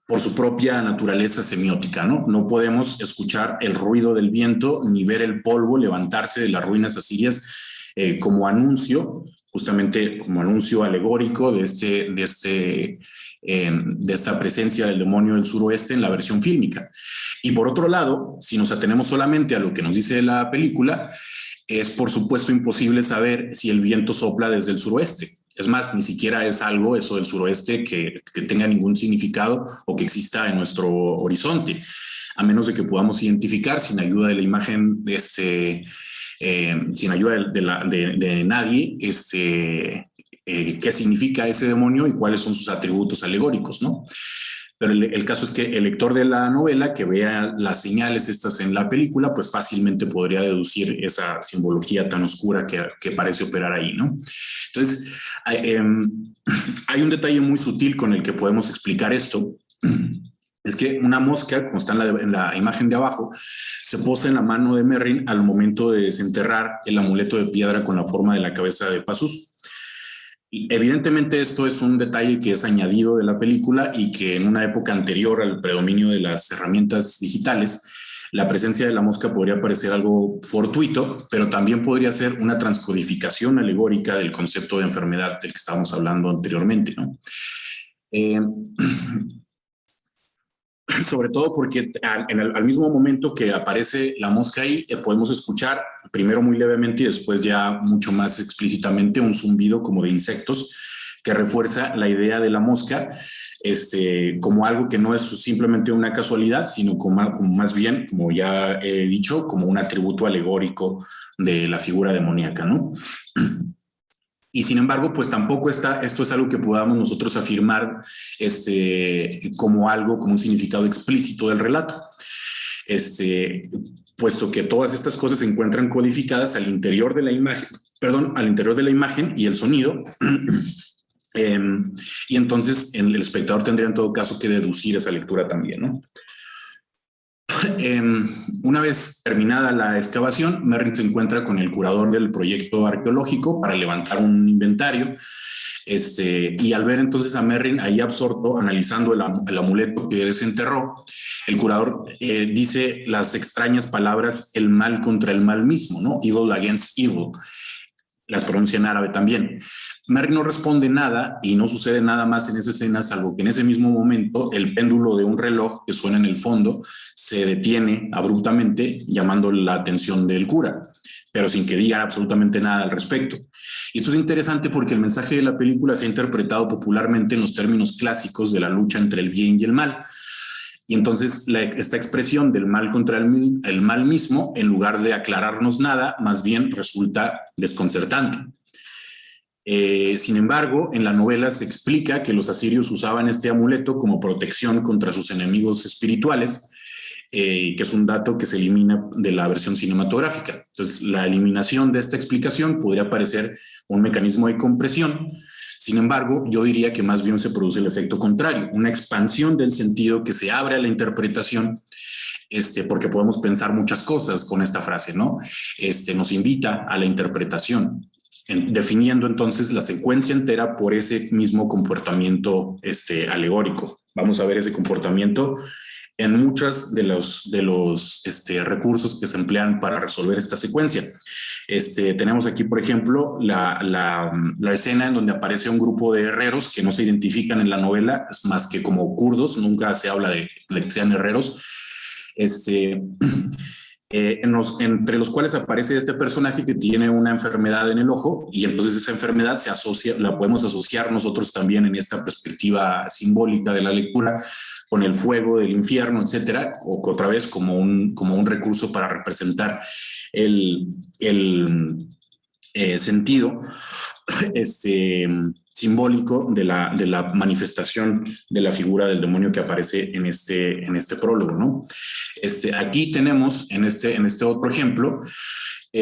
por su propia naturaleza semiótica, ¿no? No podemos escuchar el ruido del viento ni ver el polvo levantarse de las ruinas asirias como anuncio, justamente como anuncio alegórico de esta presencia del demonio del suroeste en la versión fílmica. Y por otro lado, si nos atenemos solamente a lo que nos dice la película, es por supuesto imposible saber si el viento sopla desde el suroeste. Es más, ni siquiera es algo eso del suroeste que tenga ningún significado o que exista en nuestro horizonte, a menos de que podamos identificar sin ayuda de la imagen, sin ayuda de nadie, qué significa ese demonio y cuáles son sus atributos alegóricos, ¿no? Pero el caso es que el lector de la novela que vea las señales estas en la película, pues fácilmente podría deducir esa simbología tan oscura que parece operar ahí, ¿no? Entonces, hay un detalle muy sutil con el que podemos explicar esto. Es que una mosca, como está en la imagen de abajo, se posa en la mano de Merrin al momento de desenterrar el amuleto de piedra con la forma de la cabeza de Pazus. Y evidentemente esto es un detalle que es añadido de la película y que en una época anterior al predominio de las herramientas digitales, la presencia de la mosca podría parecer algo fortuito, pero también podría ser una transcodificación alegórica del concepto de enfermedad del que estábamos hablando anteriormente, ¿no? Sobre todo porque al mismo momento que aparece la mosca ahí, podemos escuchar primero muy levemente y después ya mucho más explícitamente un zumbido como de insectos que refuerza la idea de la mosca como algo que no es simplemente una casualidad, sino como más bien, como ya he dicho, como un atributo alegórico de la figura demoníaca, ¿no? Y sin embargo, pues tampoco esto es algo que podamos nosotros afirmar como algo, como un significado explícito del relato. Puesto que todas estas cosas se encuentran codificadas al interior de la imagen, al interior de la imagen y el sonido. Y entonces el espectador tendría en todo caso que deducir esa lectura también, ¿no? Una vez terminada la excavación, Merrin se encuentra con el curador del proyecto arqueológico para levantar un inventario. Y al ver entonces a Merrin ahí absorto, analizando el amuleto que desenterró, el curador dice las extrañas palabras el mal contra el mal mismo, ¿no? Evil against evil. Las pronuncia en árabe también. Merrin no responde nada y no sucede nada más en esa escena, salvo que en ese mismo momento el péndulo de un reloj que suena en el fondo se detiene abruptamente, llamando la atención del cura, pero sin que diga absolutamente nada al respecto. Y esto es interesante porque el mensaje de la película se ha interpretado popularmente en los términos clásicos de la lucha entre el bien y el mal. Y entonces esta expresión del mal contra el mal mismo, en lugar de aclararnos nada, más bien resulta desconcertante. Sin embargo, en la novela se explica que los asirios usaban este amuleto como protección contra sus enemigos espirituales, que es un dato que se elimina de la versión cinematográfica. Entonces, la eliminación de esta explicación podría parecer un mecanismo de compresión. Sin embargo, yo diría que más bien se produce el efecto contrario, una expansión del sentido que se abre a la interpretación, porque podemos pensar muchas cosas con esta frase, ¿no? Nos invita a la interpretación, definiendo entonces la secuencia entera por ese mismo comportamiento alegórico. Vamos a ver ese comportamiento en muchos de los recursos que se emplean para resolver esta secuencia. Tenemos aquí, por ejemplo, la escena en donde aparece un grupo de herreros que no se identifican en la novela, más que como kurdos, nunca se habla de que sean herreros, entre los cuales aparece este personaje que tiene una enfermedad en el ojo, y entonces esa enfermedad la podemos asociar nosotros también en esta perspectiva simbólica de la lectura con el fuego del infierno, etcétera, o otra vez como un recurso para representar el sentido simbólico de la manifestación de la figura del demonio que aparece en este prólogo, ¿no? Aquí tenemos en este otro ejemplo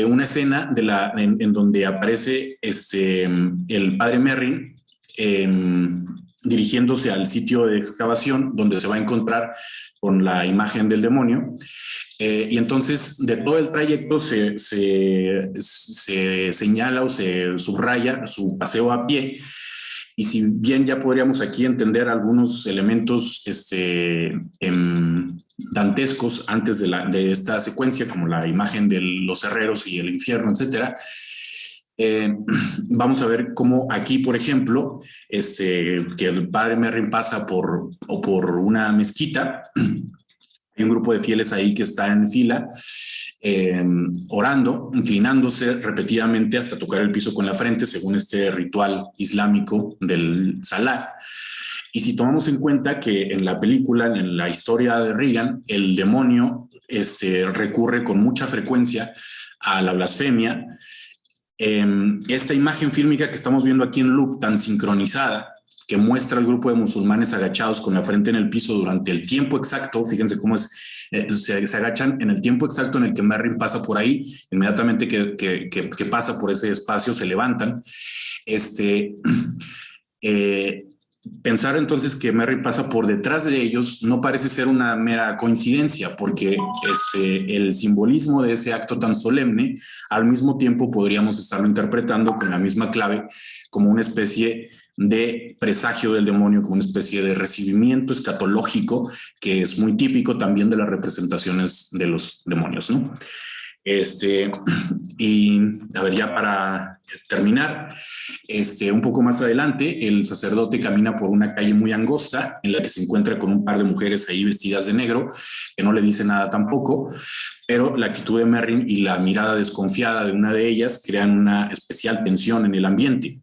una escena en donde aparece el padre Merrin dirigiéndose al sitio de excavación donde se va a encontrar con la imagen del demonio. Y entonces de todo el trayecto se señala o se subraya su paseo a pie. Y si bien ya podríamos aquí entender algunos elementos dantescos antes de esta secuencia, como la imagen de los herreros y el infierno, etcétera, vamos a ver cómo aquí, por ejemplo, que el padre Merrin pasa por una mezquita. Hay un grupo de fieles ahí que está en fila, orando, inclinándose repetidamente hasta tocar el piso con la frente, según este ritual islámico del Salah. Y si tomamos en cuenta que en la película, en la historia de Regan, el demonio recurre con mucha frecuencia a la blasfemia, esta imagen fílmica que estamos viendo aquí en loop, tan sincronizada, que muestra al grupo de musulmanes agachados con la frente en el piso durante el tiempo exacto, fíjense cómo se agachan en el tiempo exacto en el que Merrin pasa por ahí, inmediatamente que pasa por ese espacio se levantan. pensar entonces que Merry pasa por detrás de ellos no parece ser una mera coincidencia, porque el simbolismo de ese acto tan solemne, al mismo tiempo podríamos estarlo interpretando con la misma clave como una especie de presagio del demonio, como una especie de recibimiento escatológico que es muy típico también de las representaciones de los demonios, ¿no? Y a ver, ya para terminar, un poco más adelante, el sacerdote camina por una calle muy angosta en la que se encuentra con un par de mujeres ahí vestidas de negro, que no le dice nada tampoco, pero la actitud de Merrin y la mirada desconfiada de una de ellas crean una especial tensión en el ambiente.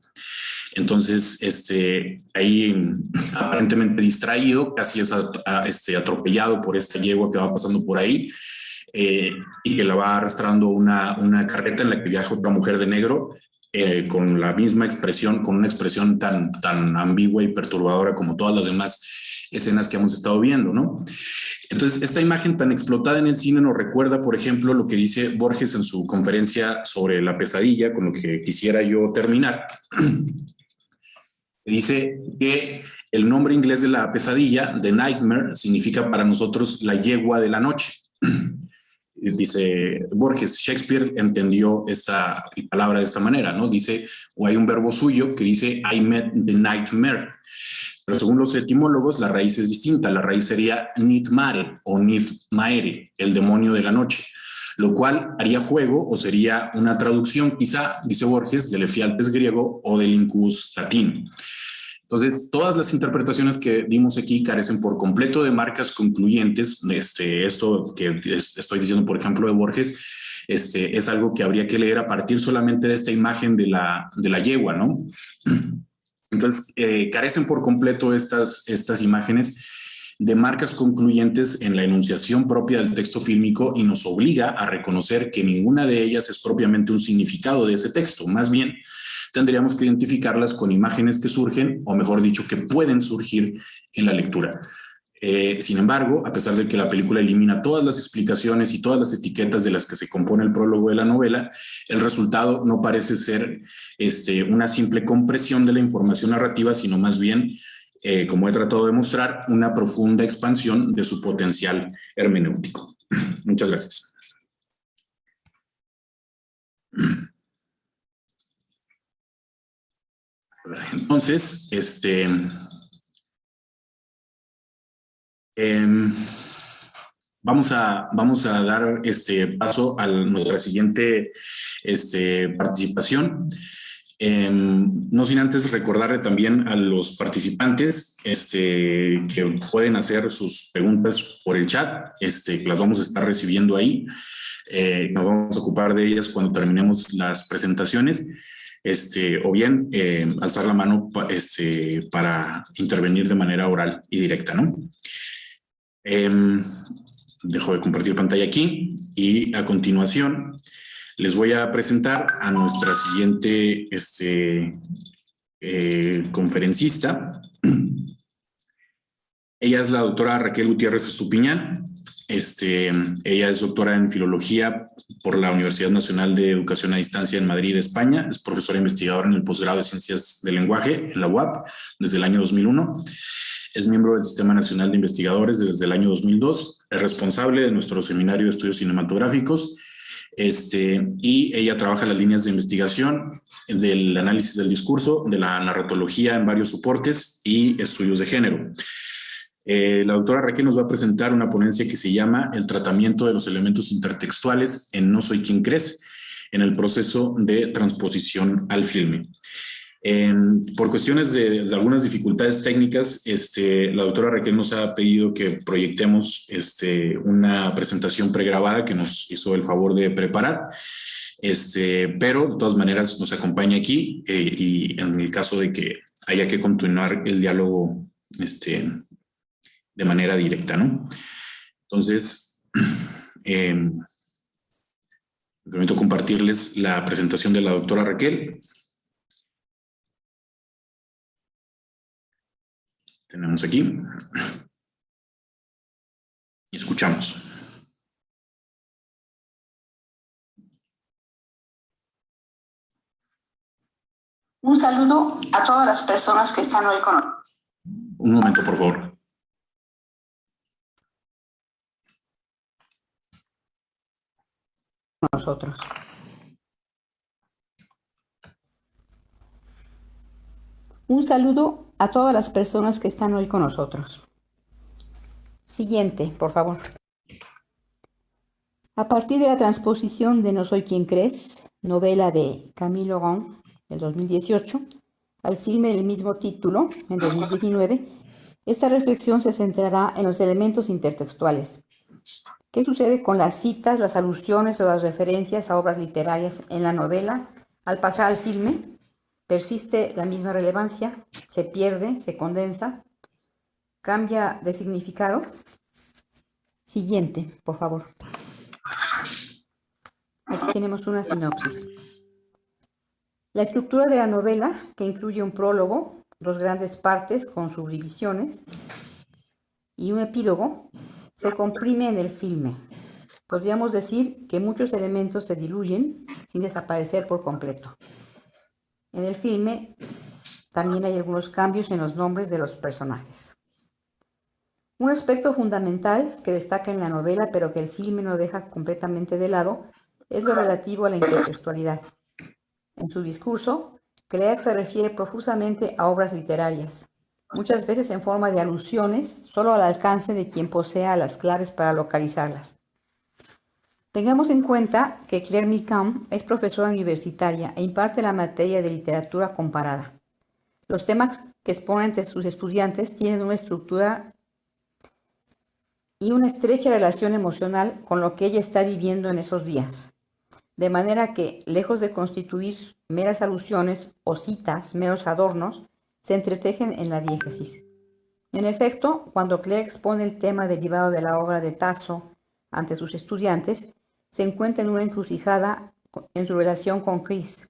Entonces, ahí aparentemente distraído, casi es atropellado por esta yegua que va pasando por ahí, y que la va arrastrando una carreta en la que viaja otra mujer de negro, con la misma expresión, con una expresión tan ambigua y perturbadora como todas las demás escenas que hemos estado viendo, ¿no? Entonces, esta imagen tan explotada en el cine nos recuerda, por ejemplo, lo que dice Borges en su conferencia sobre la pesadilla, con lo que quisiera yo terminar. Dice que el nombre inglés de la pesadilla, The Nightmare, significa para nosotros la yegua de la noche. Dice Borges, Shakespeare entendió esta palabra de esta manera, ¿no? Dice, o hay un verbo suyo que dice, I met the nightmare. Pero según los etimólogos, la raíz es distinta. La raíz sería nitmare o nitmaere, el demonio de la noche, lo cual haría juego o sería una traducción, quizá, dice Borges, del efialtes griego o del incubus latino. Entonces, todas las interpretaciones que dimos aquí carecen por completo de marcas concluyentes. Esto que estoy diciendo, por ejemplo, de Borges, es algo que habría que leer a partir solamente de esta imagen de la yegua, ¿no? Entonces, carecen por completo estas imágenes de marcas concluyentes en la enunciación propia del texto fílmico y nos obliga a reconocer que ninguna de ellas es propiamente un significado de ese texto. Más bien, tendríamos que identificarlas con imágenes que surgen, o mejor dicho, que pueden surgir en la lectura. Sin embargo, a pesar de que la película elimina todas las explicaciones y todas las etiquetas de las que se compone el prólogo de la novela, el resultado no parece ser una simple compresión de la información narrativa, sino más bien, como he tratado de mostrar, una profunda expansión de su potencial hermenéutico. Muchas gracias. Entonces, vamos a dar paso a nuestra siguiente participación. No sin antes recordarle también a los participantes que pueden hacer sus preguntas por el chat, que las vamos a estar recibiendo ahí. Nos vamos a ocupar de ellas cuando terminemos las presentaciones. O bien alzar la mano para intervenir de manera oral y directa, ¿no? Dejo de compartir pantalla aquí y a continuación les voy a presentar a nuestra siguiente conferencista. Ella es la doctora Raquel Gutiérrez Estupiñán. Ella es doctora en Filología por la Universidad Nacional de Educación a Distancia en Madrid, España. Es profesora investigadora en el posgrado de Ciencias del Lenguaje en la UAP desde el año 2001. Es miembro del Sistema Nacional de Investigadores desde el año 2002. Es responsable de nuestro Seminario de Estudios Cinematográficos. Y ella trabaja las líneas de investigación del análisis del discurso, de la narratología en varios soportes y estudios de género. La doctora Raquel nos va a presentar una ponencia que se llama El tratamiento de los elementos intertextuales en No soy quien crees, en el proceso de transposición al filme. Por cuestiones de algunas dificultades técnicas, la doctora Raquel nos ha pedido que proyectemos una presentación pregrabada que nos hizo el favor de preparar, pero de todas maneras nos acompaña aquí y en el caso de que haya que continuar el diálogo de manera directa, ¿no? Entonces, me permito compartirles la presentación de la doctora Raquel. Tenemos aquí. Y escuchamos. Un saludo a todas las personas que están hoy con nosotros. Un momento, por favor. Nosotros. Un saludo a todas las personas que están hoy con nosotros. Siguiente, por favor. A partir de la transposición de No soy quien crees, novela de Camille Laurent, del 2018, al filme del mismo título, en 2019, esta reflexión se centrará en los elementos intertextuales. ¿Qué sucede con las citas, las alusiones o las referencias a obras literarias en la novela al pasar al filme? ¿Persiste la misma relevancia? ¿Se pierde? ¿Se condensa? ¿Cambia de significado? Siguiente, por favor. Aquí tenemos una sinopsis. La estructura de la novela, que incluye un prólogo, dos grandes partes con subdivisiones y un epílogo, se comprime en el filme. Podríamos decir que muchos elementos se diluyen sin desaparecer por completo. En el filme también hay algunos cambios en los nombres de los personajes. Un aspecto fundamental que destaca en la novela, pero que el filme no deja completamente de lado, es lo relativo a la intertextualidad. En su discurso, Claire se refiere profusamente a obras literarias, muchas veces en forma de alusiones, solo al alcance de quien posea las claves para localizarlas. Tengamos en cuenta que Claire Mickham es profesora universitaria e imparte la materia de literatura comparada. Los temas que expone ante sus estudiantes tienen una estructura y una estrecha relación emocional con lo que ella está viviendo en esos días. De manera que, lejos de constituir meras alusiones o citas, meros adornos, se entretejen en la diégesis. En efecto, cuando Claire expone el tema derivado de la obra de Tasso ante sus estudiantes, se encuentra en una encrucijada en su relación con Chris,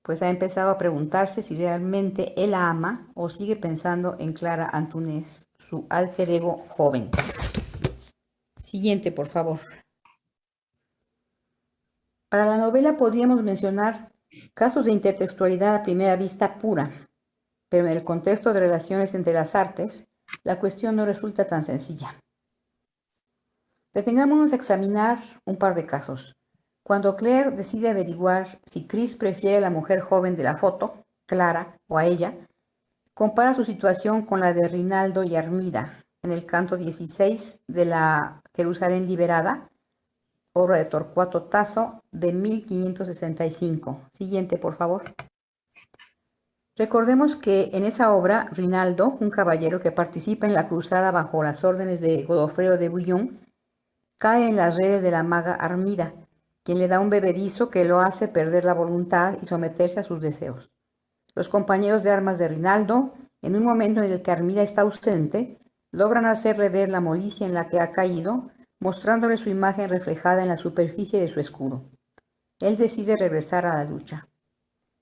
pues ha empezado a preguntarse si realmente él la ama o sigue pensando en Clara Antunes, su alter ego joven. Siguiente, por favor. Para la novela podríamos mencionar casos de intertextualidad a primera vista pura, pero en el contexto de relaciones entre las artes, la cuestión no resulta tan sencilla. Detengámonos a examinar un par de casos. Cuando Claire decide averiguar si Chris prefiere a la mujer joven de la foto, Clara, o a ella, compara su situación con la de Rinaldo y Armida en el canto 16 de la Jerusalén liberada, obra de Torcuato Tasso de 1565. Siguiente, por favor. Recordemos que en esa obra, Rinaldo, un caballero que participa en la cruzada bajo las órdenes de Godofredo de Bouillon, cae en las redes de la maga Armida, quien le da un bebedizo que lo hace perder la voluntad y someterse a sus deseos. Los compañeros de armas de Rinaldo, en un momento en el que Armida está ausente, logran hacerle ver la molicie en la que ha caído, mostrándole su imagen reflejada en la superficie de su escudo. Él decide regresar a la lucha.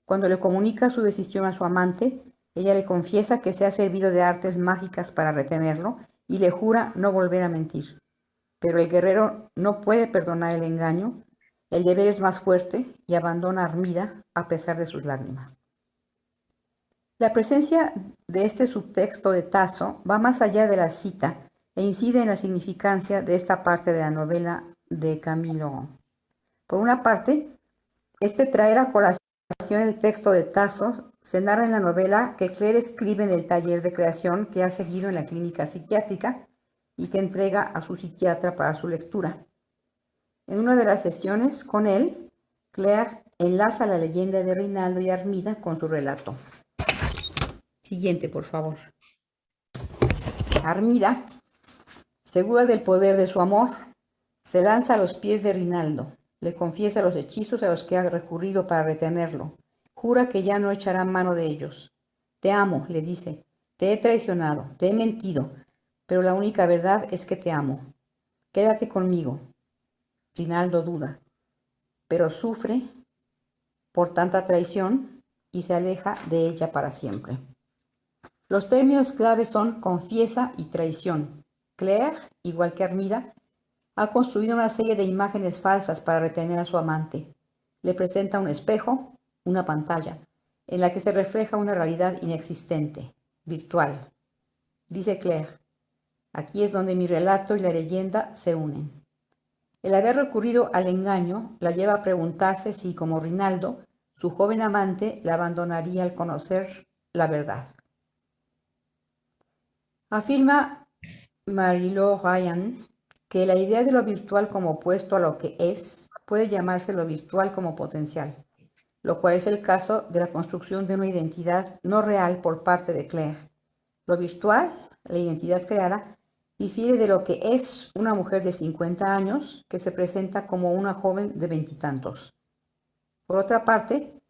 Cuando le comunica su decisión a su amante, ella le confiesa que se ha servido de artes mágicas para retenerlo y le jura no volver a mentir. Pero el guerrero no puede perdonar el engaño, el deber es más fuerte y abandona a Armida a pesar de sus lágrimas. La presencia de este subtexto de Tasso va más allá de la cita e incide en la significancia de esta parte de la novela de Camille Laurent. Por una parte, traer a colación el texto de Tasso se narra en la novela que Claire escribe en el taller de creación que ha seguido en la clínica psiquiátrica y que entrega a su psiquiatra para su lectura. En una de las sesiones con él, Claire enlaza la leyenda de Rinaldo y Armida con su relato. Siguiente, por favor. Armida, segura del poder de su amor, se lanza a los pies de Rinaldo, le confiesa los hechizos a los que ha recurrido para retenerlo, jura que ya no echará mano de ellos. Te amo, le dice, te he traicionado, te he mentido, pero la única verdad es que te amo. Quédate conmigo. Rinaldo duda, pero sufre por tanta traición y se aleja de ella para siempre. Los términos clave son confiesa y traición. Claire, igual que Armida, ha construido una serie de imágenes falsas para retener a su amante. Le presenta un espejo, una pantalla, en la que se refleja una realidad inexistente, virtual. dice Claire. Aquí es donde mi relato y la leyenda se unen. El haber recurrido al engaño la lleva a preguntarse si, como Rinaldo, su joven amante la abandonaría al conocer la verdad. Afirma Marie-Laure Ryan que la idea de lo virtual como opuesto a lo que es puede llamarse lo virtual como potencial, lo cual es el caso de la construcción de una identidad no real por parte de Claire. Lo virtual, la identidad creada, difiere de lo que es una mujer de 50 años que se presenta como una joven de veintitantos. Por otra parte,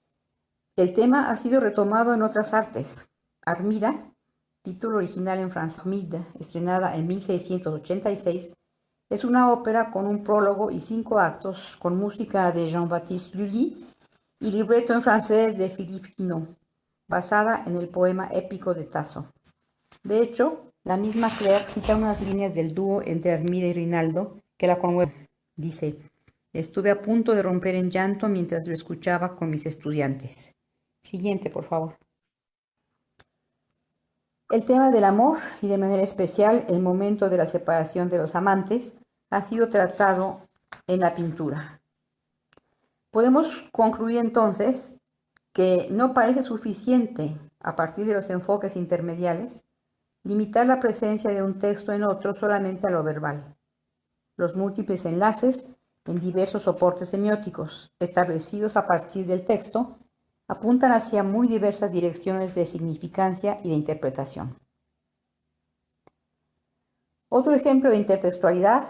el tema ha sido retomado en otras artes. Armida, título original en francés, Armide, estrenada en 1686, es una ópera con un prólogo y 5 actos con música de Jean-Baptiste Lully y libreto en francés de Philippe Pinot, basada en el poema épico de Tasso. De hecho, la misma Claire cita unas líneas del dúo entre Armida y Rinaldo que la conmueven. Dice: estuve a punto de romper en llanto mientras lo escuchaba con mis estudiantes. Siguiente, por favor. El tema del amor, y de manera especial el momento de la separación de los amantes, ha sido tratado en la pintura. Podemos concluir entonces que no parece suficiente, a partir de los enfoques intermediales, limitar la presencia de un texto en otro solamente a lo verbal. Los múltiples enlaces en diversos soportes semióticos, establecidos a partir del texto, apuntan hacia muy diversas direcciones de significancia y de interpretación. Otro ejemplo de intertextualidad,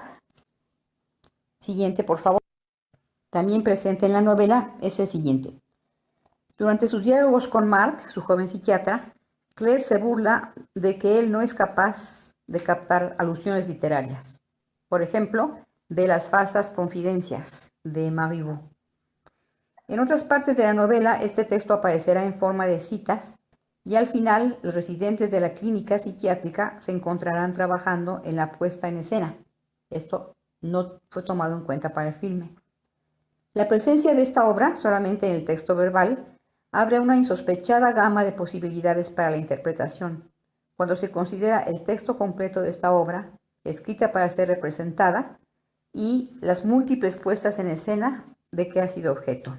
siguiente por favor, también presente en la novela, es el siguiente. Durante sus diálogos con Mark, su joven psiquiatra, Claire se burla de que él no es capaz de captar alusiones literarias. Por ejemplo, de las falsas confidencias de Marivaux. En otras partes de la novela, este texto aparecerá en forma de citas y al final los residentes de la clínica psiquiátrica se encontrarán trabajando en la puesta en escena. Esto no fue tomado en cuenta para el filme. La presencia de esta obra, solamente en el texto verbal, abre una insospechada gama de posibilidades para la interpretación, cuando se considera el texto completo de esta obra, escrita para ser representada, y las múltiples puestas en escena de que ha sido objeto.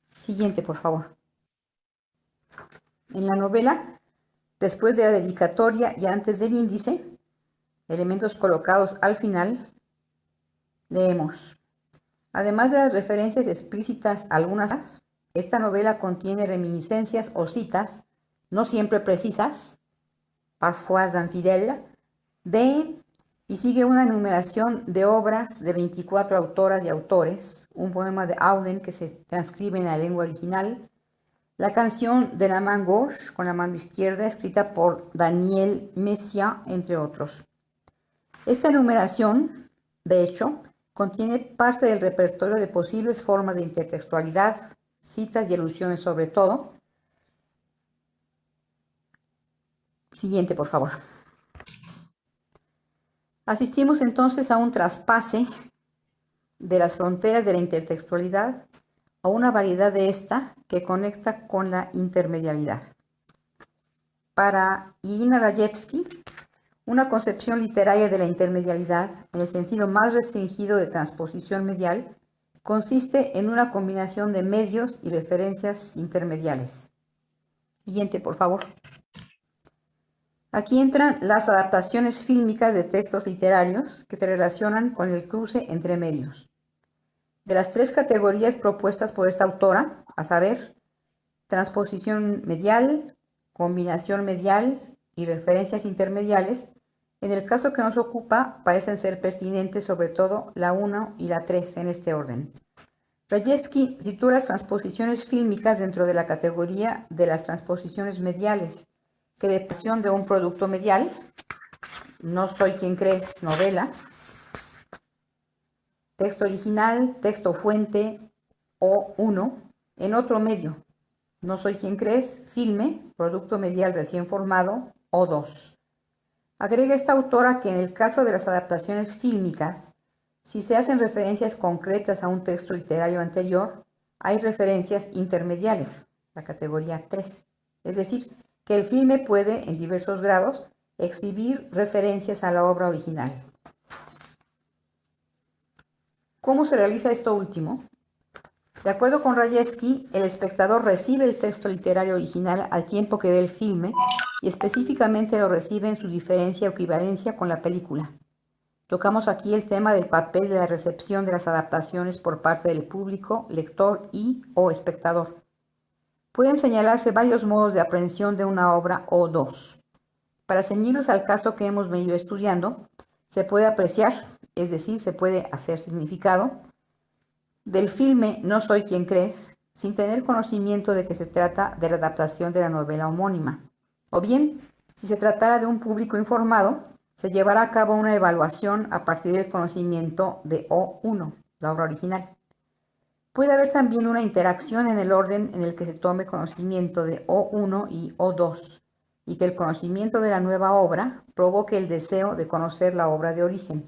Siguiente, por favor. En la novela, después de la dedicatoria y antes del índice, elementos colocados al final, leemos: además de las referencias explícitas a algunas, esta novela contiene reminiscencias o citas, no siempre precisas, parfois infidèles, y sigue una enumeración de obras de 24 autoras y autores, un poema de Auden que se transcribe en la lengua original, la canción de la main gauche, con la mano izquierda, escrita por Daniel Messiaen, entre otros. Esta enumeración, de hecho, contiene parte del repertorio de posibles formas de intertextualidad, citas y alusiones sobre todo. Siguiente, por favor. Asistimos entonces a un traspase de las fronteras de la intertextualidad a una variedad de esta que conecta con la intermedialidad. Para Irina Rajewsky, una concepción literaria de la intermedialidad, en el sentido más restringido de transposición medial, consiste en una combinación de medios y referencias intermediales. Siguiente, por favor. Aquí entran las adaptaciones fílmicas de textos literarios que se relacionan con el cruce entre medios. De las 3 categorías propuestas por esta autora, a saber, transposición medial, combinación medial y referencias intermediales, en el caso que nos ocupa parecen ser pertinentes sobre todo la 1 y la 3 en este orden. Rajewsky sitúa las transposiciones fílmicas dentro de la categoría de las transposiciones mediales, que depende de un producto medial, No soy quien crees, novela, texto original, texto fuente o 1, en otro medio, No soy quien crees, filme, producto medial recién formado o 2. Agrega esta autora que en el caso de las adaptaciones fílmicas, si se hacen referencias concretas a un texto literario anterior, hay referencias intermediales, la categoría 3. Es decir, que el filme puede, en diversos grados, exhibir referencias a la obra original. ¿Cómo se realiza esto último? De acuerdo con Rajewski, el espectador recibe el texto literario original al tiempo que ve el filme y específicamente lo recibe en su diferencia o equivalencia con la película. Tocamos aquí el tema del papel de la recepción de las adaptaciones por parte del público, lector y/o espectador. Pueden señalarse varios modos de aprehensión de una obra o dos. Para ceñirnos al caso que hemos venido estudiando, se puede apreciar, es decir, se puede hacer significado, del filme No soy quien crees, sin tener conocimiento de que se trata de la adaptación de la novela homónima. O bien, si se tratara de un público informado, se llevará a cabo una evaluación a partir del conocimiento de O1, la obra original. Puede haber también una interacción en el orden en el que se tome conocimiento de O1 y O2, y que el conocimiento de la nueva obra provoque el deseo de conocer la obra de origen.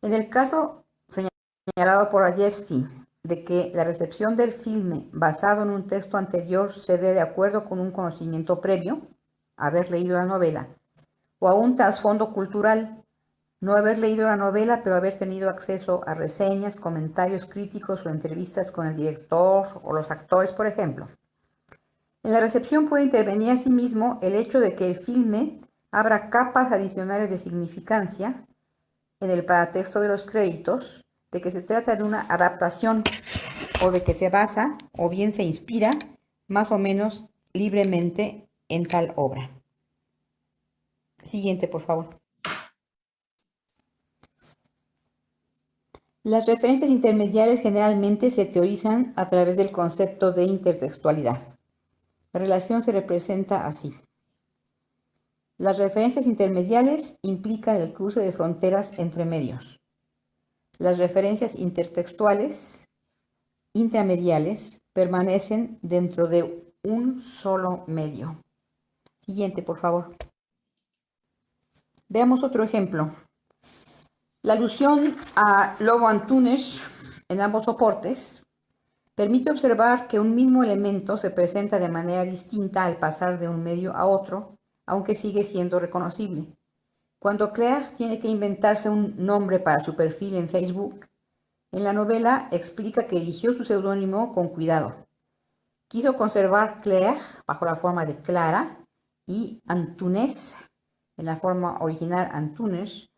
En el caso señalado por Rajewski de que la recepción del filme basado en un texto anterior se dé de acuerdo con un conocimiento previo, haber leído la novela, o a un trasfondo cultural, no haber leído la novela pero haber tenido acceso a reseñas, comentarios críticos o entrevistas con el director o los actores, por ejemplo. En la recepción puede intervenir asimismo el hecho de que el filme abra capas adicionales de significancia en el paratexto de los créditos, de que se trata de una adaptación o de que se basa o bien se inspira más o menos libremente en tal obra. Siguiente, por favor. Las referencias intermediarias generalmente se teorizan a través del concepto de intertextualidad. La relación se representa así. Las referencias intermediales implican el cruce de fronteras entre medios. Las referencias intertextuales, intramediales, permanecen dentro de un solo medio. Siguiente, por favor. Veamos otro ejemplo. La alusión a Lobo Antunes en ambos soportes permite observar que un mismo elemento se presenta de manera distinta al pasar de un medio a otro, aunque sigue siendo reconocible. Cuando Claire tiene que inventarse un nombre para su perfil en Facebook, en la novela explica que eligió su seudónimo con cuidado. Quiso conservar Claire bajo la forma de Clara y Antunes, en la forma original Antunes,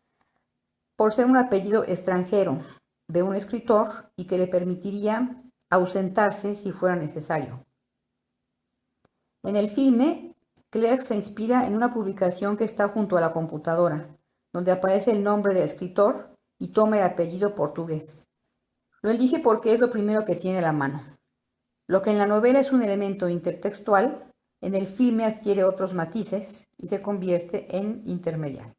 por ser un apellido extranjero de un escritor y que le permitiría ausentarse si fuera necesario. En el filme, Claire se inspira en una publicación que está junto a la computadora, donde aparece el nombre del escritor y toma el apellido portugués. Lo elige porque es lo primero que tiene a la mano. Lo que en la novela es un elemento intertextual, en el filme adquiere otros matices y se convierte en intermediario.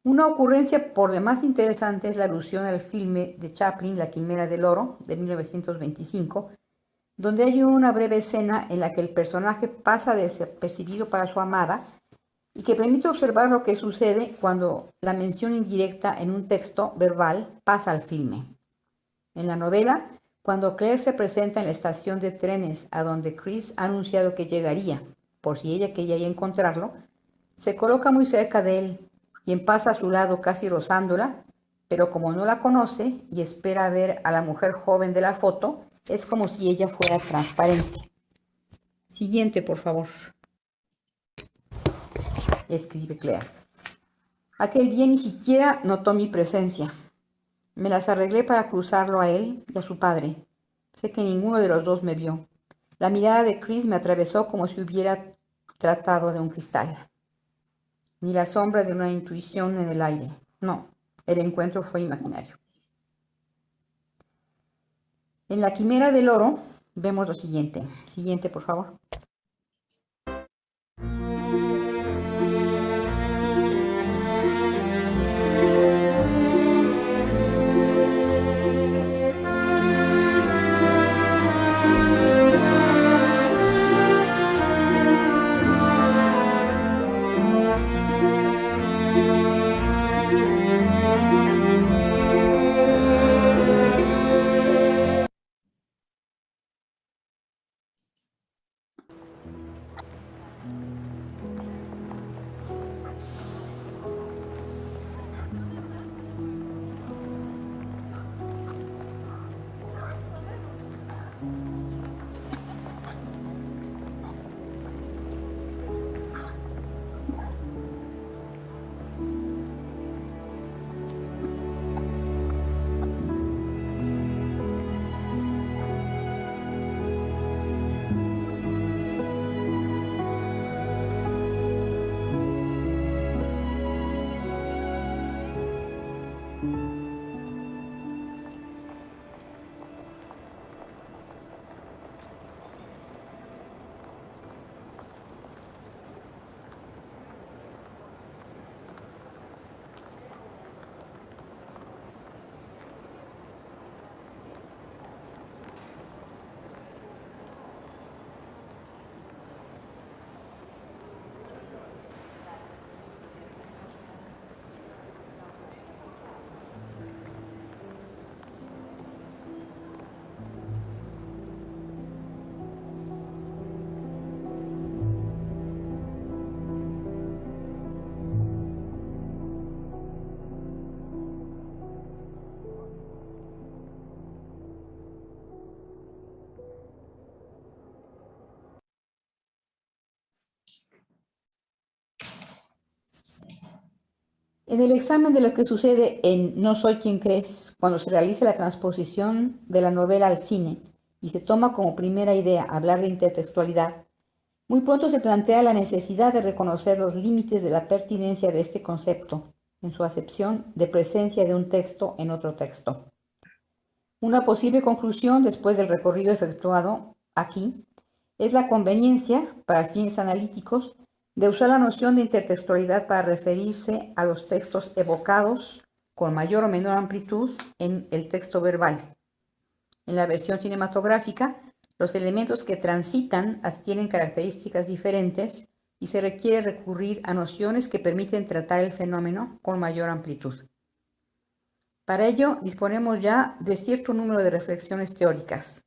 Una ocurrencia por demás interesante es la alusión al filme de Chaplin, La Quimera del Oro, de 1925, donde hay una breve escena en la que el personaje pasa desapercibido para su amada y que permite observar lo que sucede cuando la mención indirecta en un texto verbal pasa al filme. En la novela, cuando Claire se presenta en la estación de trenes a donde Chris ha anunciado que llegaría, por si ella quería encontrarlo, se coloca muy cerca de él, quien pasa a su lado casi rozándola, pero como no la conoce y espera ver a la mujer joven de la foto, es como si ella fuera transparente. Siguiente, por favor. Escribe Claire. Aquel día ni siquiera notó mi presencia. Me las arreglé para cruzarlo a él y a su padre. Sé que ninguno de los dos me vio. La mirada de Chris me atravesó como si hubiera tratado de un cristal. Ni la sombra de una intuición en el aire. No, el encuentro fue imaginario. En La Quimera del Oro vemos lo siguiente. Siguiente, por favor. En el examen de lo que sucede en No soy quien crees, cuando se realiza la transposición de la novela al cine y se toma como primera idea hablar de intertextualidad, muy pronto se plantea la necesidad de reconocer los límites de la pertinencia de este concepto en su acepción de presencia de un texto en otro texto. Una posible conclusión después del recorrido efectuado aquí es la conveniencia, para fines analíticos, de usar la noción de intertextualidad para referirse a los textos evocados con mayor o menor amplitud en el texto verbal. En la versión cinematográfica, los elementos que transitan adquieren características diferentes y se requiere recurrir a nociones que permiten tratar el fenómeno con mayor amplitud. Para ello, disponemos ya de cierto número de reflexiones teóricas,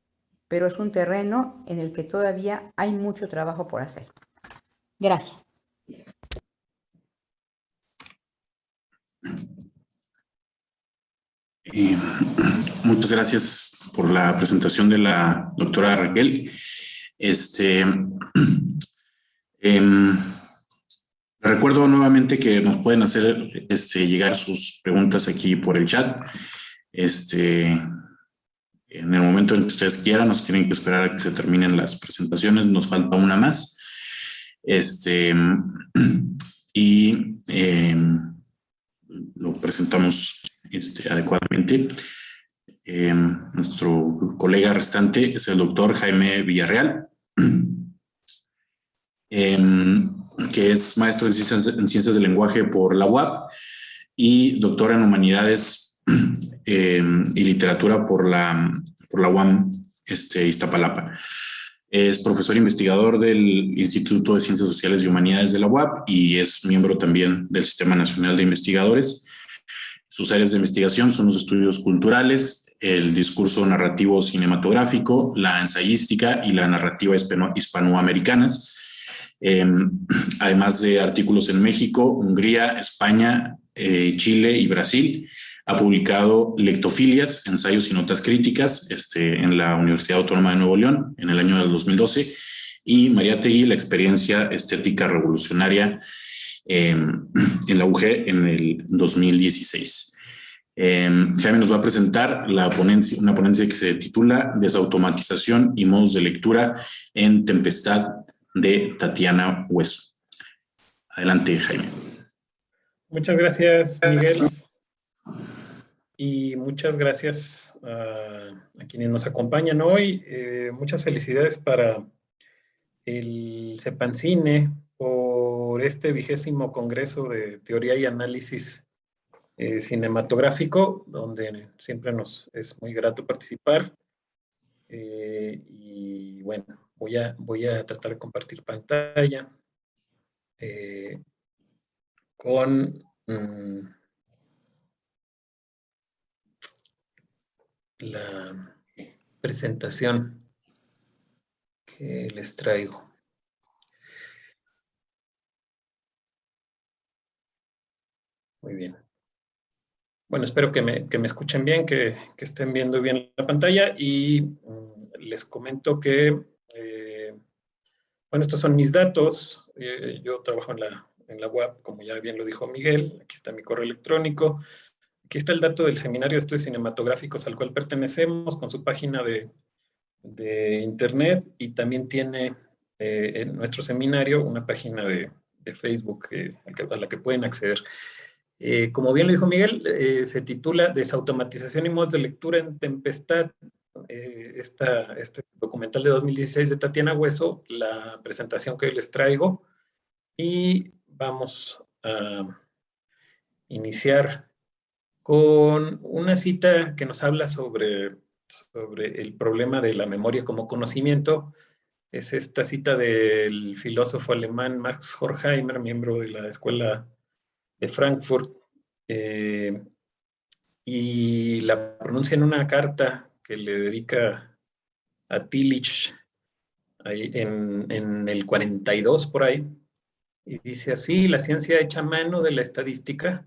pero es un terreno en el que todavía hay mucho trabajo por hacer. Gracias. Muchas gracias por la presentación de la doctora Raquel. Recuerdo nuevamente que nos pueden hacer llegar sus preguntas aquí por el chat. En el momento en que ustedes quieran, nos tienen que esperar a que se terminen las presentaciones. Nos falta una más. Lo presentamos adecuadamente. Nuestro colega restante es el doctor Jaime Villarreal, que es maestro en ciencias del lenguaje por la UAP y doctor en humanidades y literatura por la UAM Iztapalapa. Es profesor investigador del Instituto de Ciencias Sociales y Humanidades de la UAP y es miembro también del Sistema Nacional de Investigadores. Sus áreas de investigación son los estudios culturales, el discurso narrativo cinematográfico, la ensayística y la narrativa hispanoamericanas, además de artículos en México, Hungría, España, Chile y Brasil. Ha publicado Lectofilias, ensayos y notas críticas en la Universidad Autónoma de Nuevo León en el año del 2012 y Mariátegui, la experiencia estética revolucionaria en la UG en el 2016. Jaime nos va a presentar una ponencia que se titula Desautomatización y modos de lectura en Tempestad de Tatiana Hueso. Adelante, Jaime. Muchas gracias, Miguel. Y muchas gracias a quienes nos acompañan hoy. Muchas felicidades para el CEPANCINE por este 20º Congreso de Teoría y Análisis Cinematográfico, donde siempre nos es muy grato participar. Y bueno, voy a tratar de compartir pantalla con la presentación que les traigo. Muy bien. Bueno, espero que me escuchen bien, que estén viendo bien la pantalla y les comento que, bueno, estos son mis datos. Yo trabajo en la UAP, como ya bien lo dijo Miguel. Aquí está mi correo electrónico. Aquí está el dato del Seminario de Estudios Cinematográficos al cual pertenecemos, con su página de internet, y también tiene en nuestro seminario una página de Facebook a la que pueden acceder. Como bien lo dijo Miguel, se titula Desautomatización y modos de lectura en Tempestad. Este documental de 2016 de Tatiana Hueso, la presentación que hoy les traigo, y vamos a iniciar con una cita que nos habla sobre el problema de la memoria como conocimiento. Es esta cita del filósofo alemán Max Horkheimer, miembro de la Escuela de Frankfurt, y la pronuncia en una carta que le dedica a Tillich ahí en el 42 por ahí, y dice así: la ciencia hecha a mano de la estadística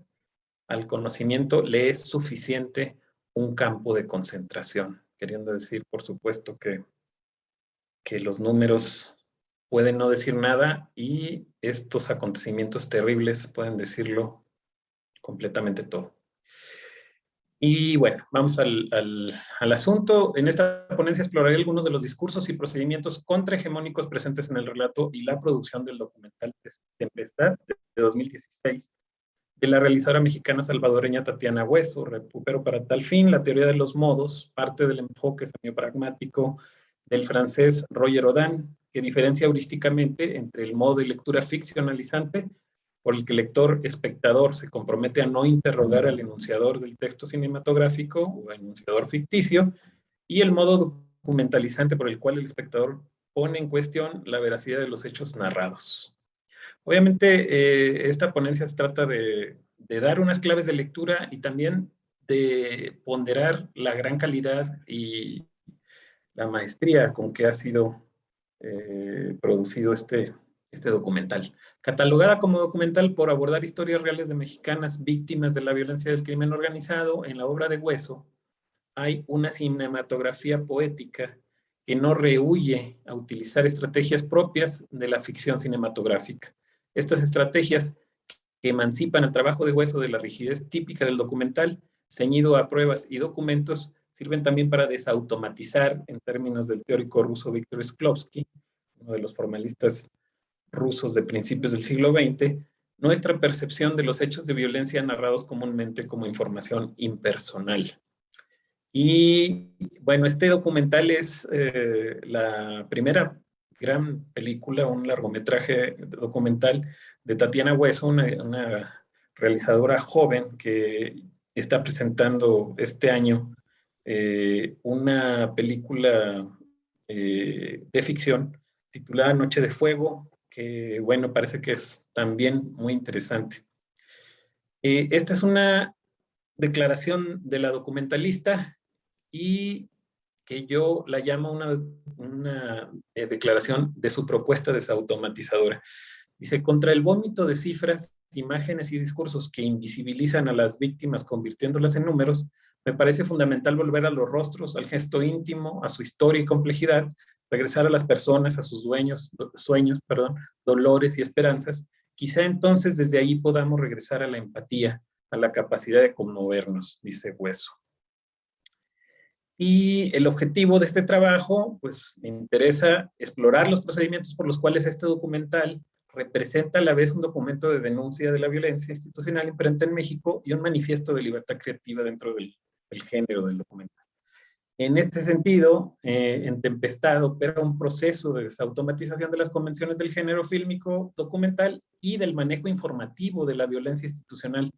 al conocimiento le es suficiente un campo de concentración, queriendo decir, por supuesto, que los números pueden no decir nada y estos acontecimientos terribles pueden decirlo completamente todo. Y bueno, vamos al asunto. En esta ponencia exploraré algunos de los discursos y procedimientos contrahegemónicos presentes en el relato y la producción del documental Tempestad de 2016 de la realizadora mexicana salvadoreña Tatiana Hueso. Recupero para tal fin la teoría de los modos, parte del enfoque semiopragmático del francés Roger Odan, que diferencia heurísticamente entre el modo de lectura ficcionalizante, por el que el lector-espectador se compromete a no interrogar al enunciador del texto cinematográfico o enunciador ficticio, y el modo documentalizante por el cual el espectador pone en cuestión la veracidad de los hechos narrados. Obviamente, esta ponencia se trata de dar unas claves de lectura y también de ponderar la gran calidad y la maestría con que ha sido producido este documental. Catalogada como documental por abordar historias reales de mexicanas víctimas de la violencia del crimen organizado, en la obra de Hueso hay una cinematografía poética que no rehúye a utilizar estrategias propias de la ficción cinematográfica. Estas estrategias que emancipan el trabajo de Hueso de la rigidez típica del documental, ceñido a pruebas y documentos, sirven también para desautomatizar, en términos del teórico ruso Víctor Shklovsky, uno de los formalistas rusos de principios del siglo XX, nuestra percepción de los hechos de violencia narrados comúnmente como información impersonal. Y bueno, este documental es la primera gran película, un largometraje documental de Tatiana Hueso, una realizadora joven que está presentando este año una película de ficción titulada Noche de Fuego, que bueno, parece que es también muy interesante. Esta es una declaración de la documentalista y que yo la llamo una declaración de su propuesta desautomatizadora. Dice: contra el vómito de cifras, imágenes y discursos que invisibilizan a las víctimas convirtiéndolas en números, me parece fundamental volver a los rostros, al gesto íntimo, a su historia y complejidad, regresar a las personas, a sus sueños, dolores y esperanzas. Quizá entonces desde ahí podamos regresar a la empatía, a la capacidad de conmovernos, dice Hueso. Y el objetivo de este trabajo, pues me interesa explorar los procedimientos por los cuales este documental representa a la vez un documento de denuncia de la violencia institucional imperante en México y un manifiesto de libertad creativa dentro del género del documental. En este sentido, en Tempestad opera un proceso de desautomatización de las convenciones del género fílmico documental y del manejo informativo de la violencia institucional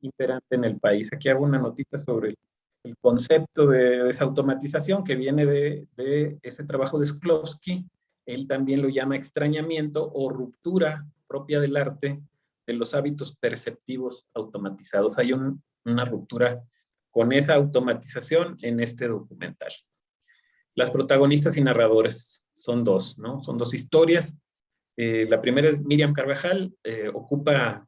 imperante en el país. Aquí hago una notita sobre el concepto de desautomatización que viene de ese trabajo de Shklovsky. Él también lo llama extrañamiento o ruptura propia del arte de los hábitos perceptivos automatizados. Hay una ruptura con esa automatización en este documental. Las protagonistas y narradores son dos, ¿no? Son dos historias. La primera es Miriam Carvajal, ocupa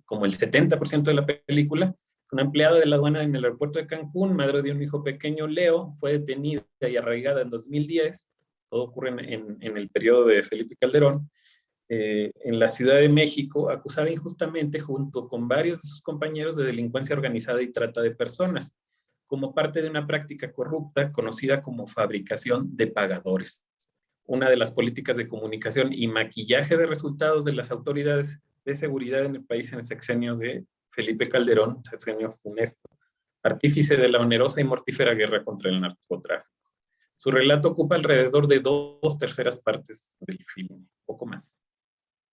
como el 70% de la película. Es una empleada de la aduana en el aeropuerto de Cancún, madre de un hijo pequeño, Leo, fue detenida y arraigada en 2010. Todo ocurre en el periodo de Felipe Calderón. En la Ciudad de México, acusada injustamente junto con varios de sus compañeros de delincuencia organizada y trata de personas, como parte de una práctica corrupta conocida como fabricación de pagadores, una de las políticas de comunicación y maquillaje de resultados de las autoridades de seguridad en el país en el sexenio de Felipe Calderón, sexenio funesto, artífice de la onerosa y mortífera guerra contra el narcotráfico. Su relato ocupa alrededor de 2/3 partes del filme, poco más.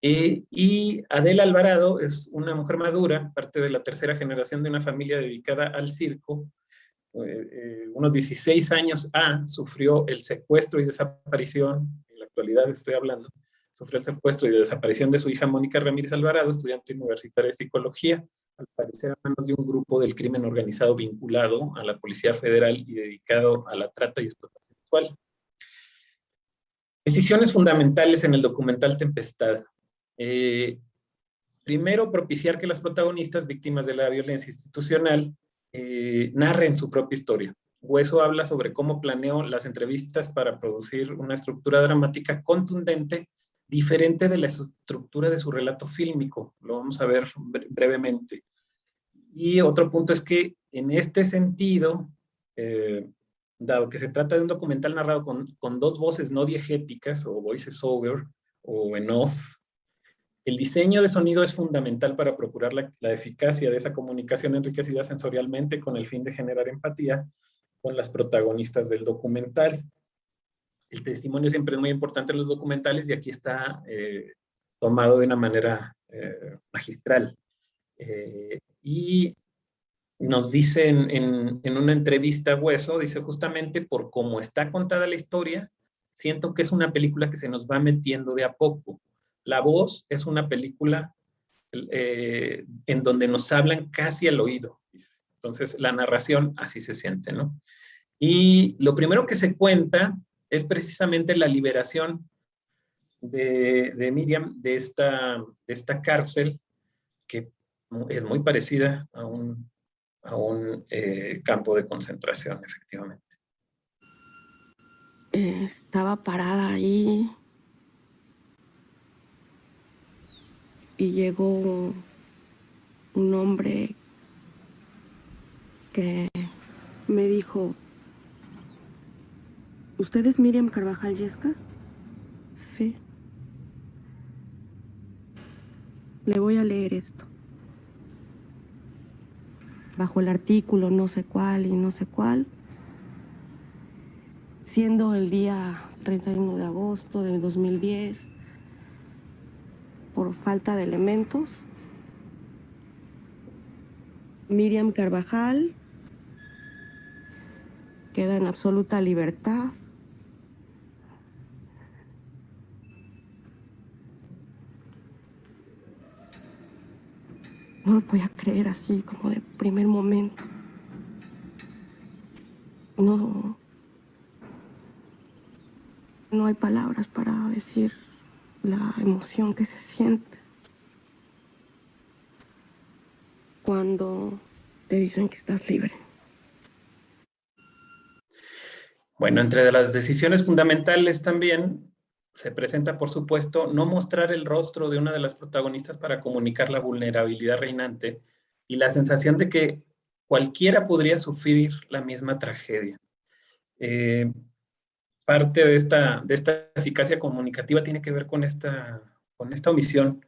Y Adela Alvarado es una mujer madura, parte de la tercera generación de una familia dedicada al circo. Unos 16 años sufrió el secuestro y desaparición, en la actualidad estoy hablando, sufrió el secuestro y desaparición de su hija Mónica Ramírez Alvarado, estudiante universitaria de psicología, al parecer a manos de un grupo del crimen organizado vinculado a la Policía Federal y dedicado a la trata y explotación sexual. Decisiones fundamentales en el documental Tempestad. Primero, propiciar que las protagonistas, víctimas de la violencia institucional, narren su propia historia. Hueso habla sobre cómo planeó las entrevistas para producir una estructura dramática contundente diferente de la estructura de su relato fílmico. Lo vamos a ver brevemente. Y otro punto es que en este sentido, dado que se trata de un documental narrado con dos voces no diegéticas, o voices over, o en off, el diseño de sonido es fundamental para procurar la eficacia de esa comunicación enriquecida sensorialmente con el fin de generar empatía con las protagonistas del documental. El testimonio siempre es muy importante en los documentales y aquí está tomado de una manera magistral. Y nos dice en una entrevista Hueso, dice justamente por cómo está contada la historia, siento que es una película que se nos va metiendo de a poco. La Voz es una película en donde nos hablan casi al oído, dice. Entonces la narración así se siente, ¿no? Y lo primero que se cuenta es precisamente la liberación de Miriam de esta cárcel que es muy parecida a un campo de concentración, efectivamente. Estaba parada ahí y llegó un hombre que me dijo, ¿usted es Miriam Carvajal Yescas? Sí. Le voy a leer esto. Bajo el artículo no sé cuál y no sé cuál, siendo el día 31 de agosto de 2010, por falta de elementos, Miriam Carvajal queda en absoluta libertad. No lo podía creer así, como de primer momento. No hay palabras para decir la emoción que se siente cuando te dicen que estás libre. Bueno, entre las decisiones fundamentales también se presenta, por supuesto, no mostrar el rostro de una de las protagonistas para comunicar la vulnerabilidad reinante y la sensación de que cualquiera podría sufrir la misma tragedia. Parte de esta eficacia comunicativa tiene que ver con esta omisión.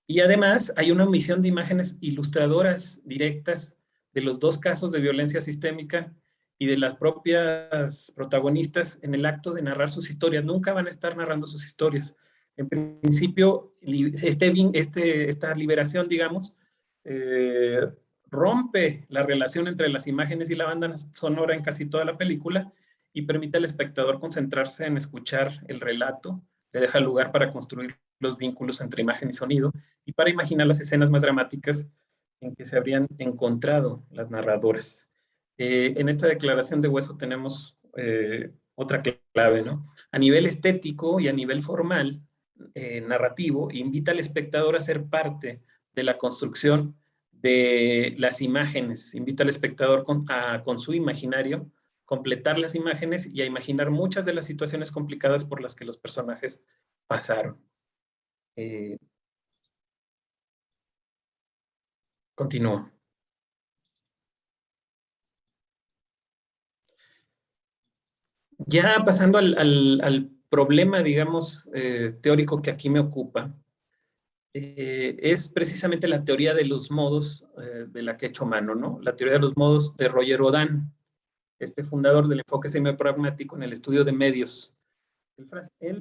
Y además hay una omisión de imágenes ilustradoras directas de los dos casos de violencia sistémica y de las propias protagonistas en el acto de narrar sus historias. Nunca van a estar narrando sus historias. En principio, esta liberación, digamos, rompe la relación entre las imágenes y la banda sonora en casi toda la película y permite al espectador concentrarse en escuchar el relato, le deja lugar para construir los vínculos entre imagen y sonido y para imaginar las escenas más dramáticas en que se habrían encontrado las narradoras. En esta declaración de Hueso tenemos otra clave, ¿no? A nivel estético y a nivel formal, narrativo, invita al espectador a ser parte de la construcción de las imágenes, invita al espectador con su imaginario completar las imágenes y a imaginar muchas de las situaciones complicadas por las que los personajes pasaron. Continúo. Ya pasando al problema, digamos, teórico que aquí me ocupa, es precisamente la teoría de los modos de la que he hecho mano, ¿no? La teoría de los modos de Roger Rodin, este fundador del enfoque semipragmático en el estudio de medios.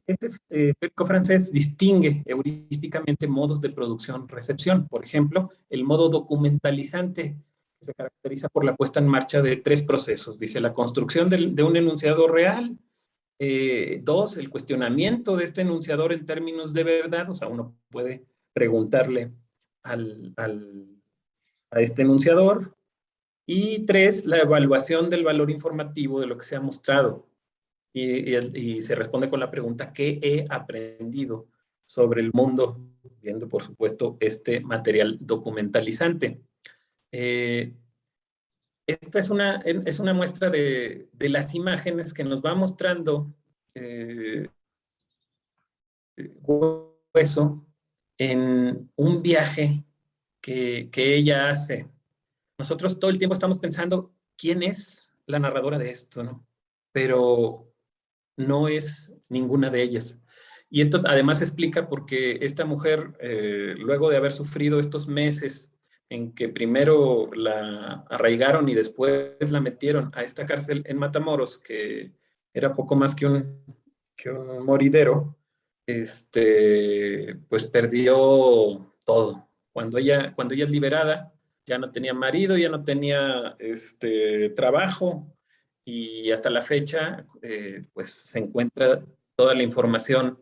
Este teórico francés distingue heurísticamente modos de producción-recepción. Por ejemplo, el modo documentalizante, que se caracteriza por la puesta en marcha de tres procesos. Dice, la construcción de un enunciado real. Dos, el cuestionamiento de este enunciador en términos de verdad. O sea, uno puede preguntarle a este enunciador. Y tres, la evaluación del valor informativo de lo que se ha mostrado. Y se responde con la pregunta, ¿qué he aprendido sobre el mundo? Viendo, por supuesto, este material documentalizante. Esta es una muestra de las imágenes que nos va mostrando Hueso en un viaje que ella hace. Nosotros todo el tiempo estamos pensando quién es la narradora de esto, ¿no? Pero no es ninguna de ellas. Y esto además explica por qué esta mujer, luego de haber sufrido estos meses en que primero la arraigaron y después la metieron a esta cárcel en Matamoros, que era poco más que un moridero, pues perdió todo. Cuando ella es liberada, ya no tenía marido, ya no tenía trabajo, y hasta la fecha, pues se encuentra toda la información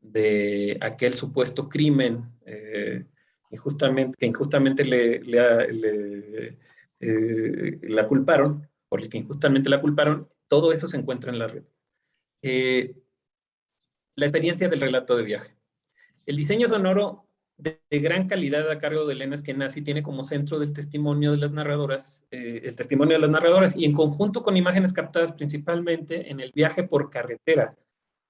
de aquel supuesto crimen que injustamente la culparon, por el que injustamente la culparon. Todo eso se encuentra en la red. La experiencia del relato de viaje. El diseño sonoro de gran calidad a cargo de Elena Eskenazi tiene como centro del testimonio de las narradoras, el testimonio de las narradoras, y en conjunto con imágenes captadas principalmente en el viaje por carretera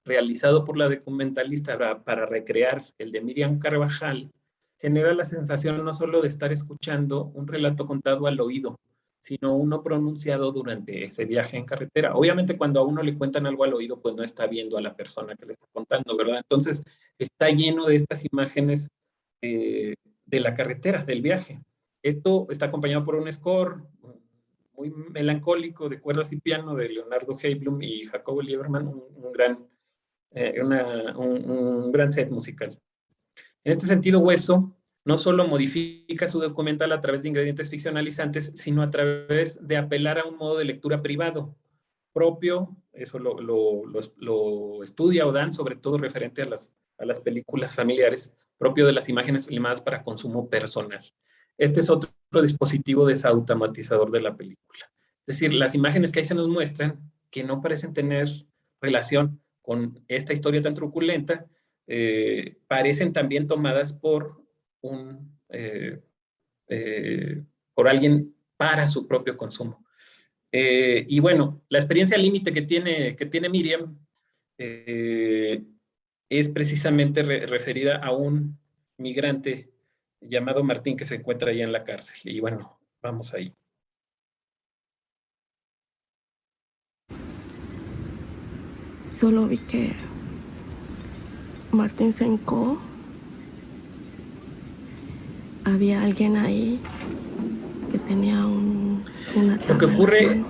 realizado por la documentalista para recrear el de Miriam Carvajal, genera la sensación no solo de estar escuchando un relato contado al oído, sino uno pronunciado durante ese viaje en carretera. Obviamente cuando a uno le cuentan algo al oído, pues no está viendo a la persona que le está contando, ¿verdad? Entonces está lleno de estas imágenes de la carretera, del viaje. Esto está acompañado por un score muy melancólico de cuerdas y piano de Leonardo Heiblum y Jacobo Lieberman, un gran set musical. En este sentido, Hueso no solo modifica su documental a través de ingredientes ficcionalizantes, sino a través de apelar a un modo de lectura privado, propio, eso lo estudia Odan, sobre todo referente a las películas familiares, propio de las imágenes filmadas para consumo personal. Este es otro dispositivo desautomatizador de la película. Es decir, las imágenes que ahí se nos muestran, que no parecen tener relación con esta historia tan truculenta, parecen también tomadas por alguien para su propio consumo. Y bueno, la experiencia límite que tiene Miriam es precisamente referida a un migrante llamado Martín que se encuentra ahí en la cárcel. Y bueno, vamos ahí. Solo vi que Martín se hincó. Había alguien ahí que tenía una tabla. Lo que ocurre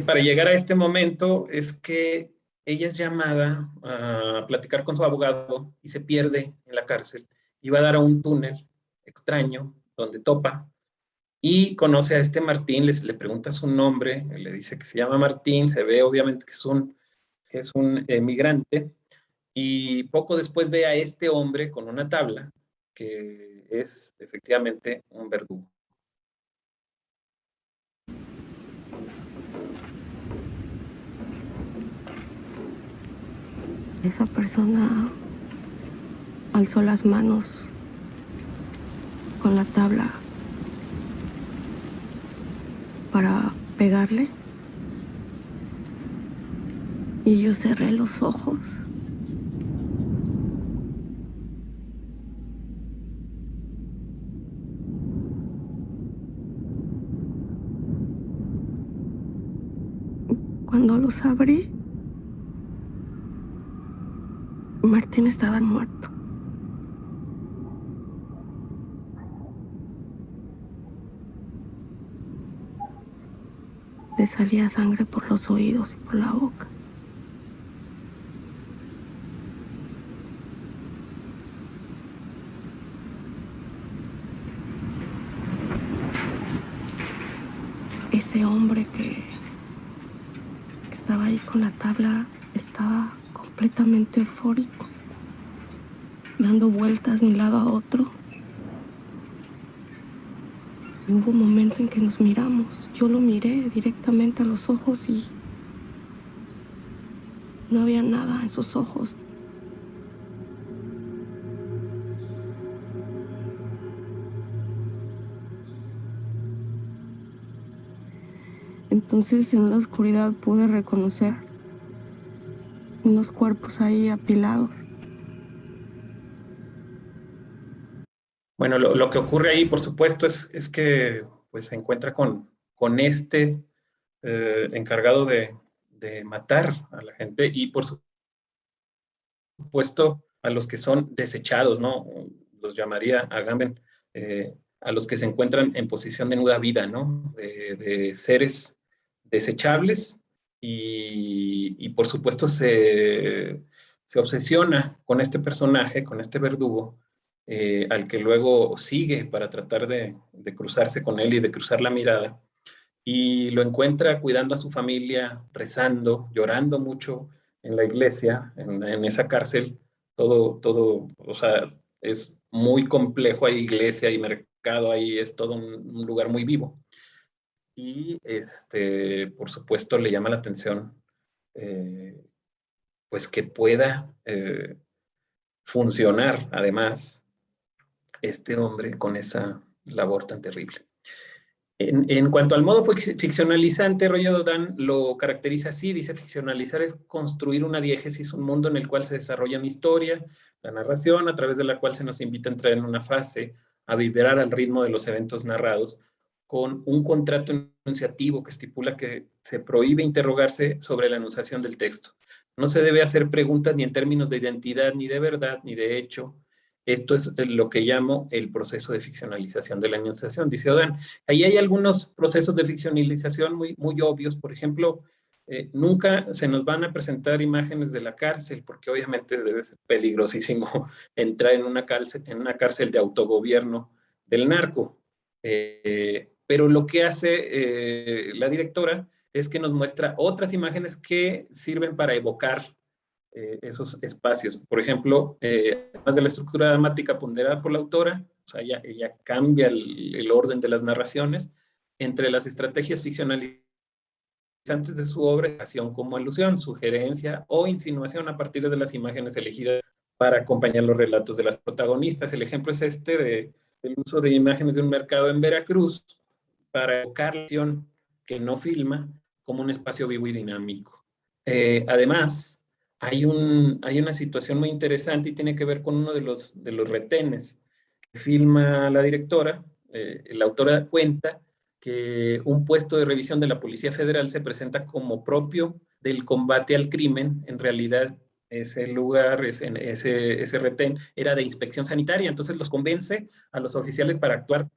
para llegar a este momento es que ella es llamada a platicar con su abogado y se pierde en la cárcel. Y va a dar a un túnel extraño donde topa y conoce a este Martín, le pregunta su nombre, le dice que se llama Martín, se ve obviamente que es un migrante, y poco después ve a este hombre con una tabla que es efectivamente un verdugo. Esa persona alzó las manos con la tabla para pegarle y yo cerré los ojos. Cuando los abrí, Martín estaba muerto. Le salía sangre por los oídos y por la boca. Ese hombre que estaba ahí con la tabla estaba completamente eufórico, dando vueltas de un lado a otro. Y hubo un momento en que nos miramos. Yo lo miré directamente a los ojos y no había nada en sus ojos. Entonces en la oscuridad pude reconocer unos cuerpos ahí apilados. Bueno, lo que ocurre ahí, por supuesto, es que pues, se encuentra con este encargado de matar a la gente y, por supuesto, a los que son desechados, ¿no? Los llamaría Agamben, a los que se encuentran en posición de nuda vida, ¿no? De seres desechables y por supuesto se obsesiona con este personaje, con este verdugo, al que luego sigue para tratar de cruzarse con él y de cruzar la mirada. Y lo encuentra cuidando a su familia, rezando, llorando mucho en la iglesia, en esa cárcel. Todo, o sea, es muy complejo, hay iglesia, hay mercado, ahí es todo un lugar muy vivo. Y, por supuesto, le llama la atención, pues que pueda funcionar, además, este hombre con esa labor tan terrible. En cuanto al modo ficcionalizante, Roger Dodan lo caracteriza así, dice: ficcionalizar es construir una diégesis, un mundo en el cual se desarrolla una historia, la narración, a través de la cual se nos invita a entrar en una fase, a vibrar al ritmo de los eventos narrados, con un contrato enunciativo que estipula que se prohíbe interrogarse sobre la enunciación del texto. No se debe hacer preguntas ni en términos de identidad, ni de verdad, ni de hecho. Esto es lo que llamo el proceso de ficcionalización de la enunciación, dice Odan. Ahí hay algunos procesos de ficcionalización muy, muy obvios. Por ejemplo, nunca se nos van a presentar imágenes de la cárcel, porque obviamente debe ser peligrosísimo entrar en una cárcel de autogobierno del narco. Pero lo que hace la directora es que nos muestra otras imágenes que sirven para evocar esos espacios. Por ejemplo, además de la estructura dramática ponderada por la autora, o sea, ella cambia el orden de las narraciones. Entre las estrategias ficcionalizantes de su obra, acción como alusión, sugerencia o insinuación a partir de las imágenes elegidas para acompañar los relatos de las protagonistas. El ejemplo es del uso de imágenes de un mercado en Veracruz para evocar la acción que no filma como un espacio vivo y dinámico. Además, hay una situación muy interesante y tiene que ver con uno de los retenes que filma la directora. La autora cuenta que un puesto de revisión de la Policía Federal se presenta como propio del combate al crimen. En realidad, ese lugar, ese retén, era de inspección sanitaria. Entonces los convence a los oficiales para actuar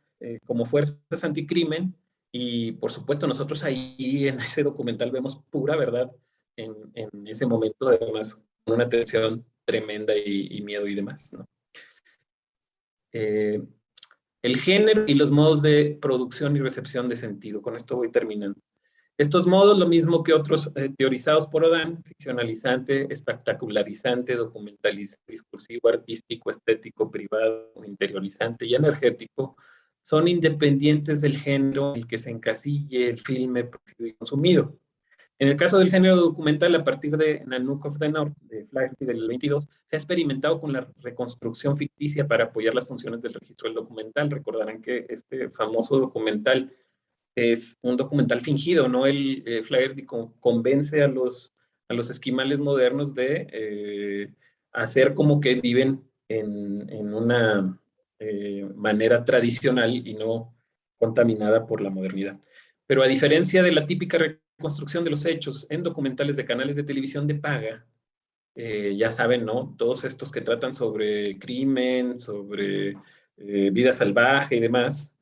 como fuerzas anticrimen. Y por supuesto, nosotros ahí en ese documental vemos pura verdad en ese momento, además, con una tensión tremenda y miedo y demás, ¿no? El género y los modos de producción y recepción de sentido. Con esto voy terminando. Estos modos, lo mismo que otros teorizados por Odan, ficcionalizante, espectacularizante, documentalizante, discursivo, artístico, estético, privado, interiorizante y energético, son independientes del género en el que se encasille el filme producido y consumido. En el caso del género documental, a partir de Nanook of the North, de Flaherty del 22, se ha experimentado con la reconstrucción ficticia para apoyar las funciones del registro del documental. Recordarán que este famoso documental es un documental fingido, ¿no? Flaherty convence a los esquimales modernos de hacer como que viven en una manera tradicional y no contaminada por la modernidad. Pero a diferencia de la típica reconstrucción de los hechos en documentales de canales de televisión de paga, ya saben, ¿no? Todos estos que tratan sobre crimen, sobre vida salvaje y demás,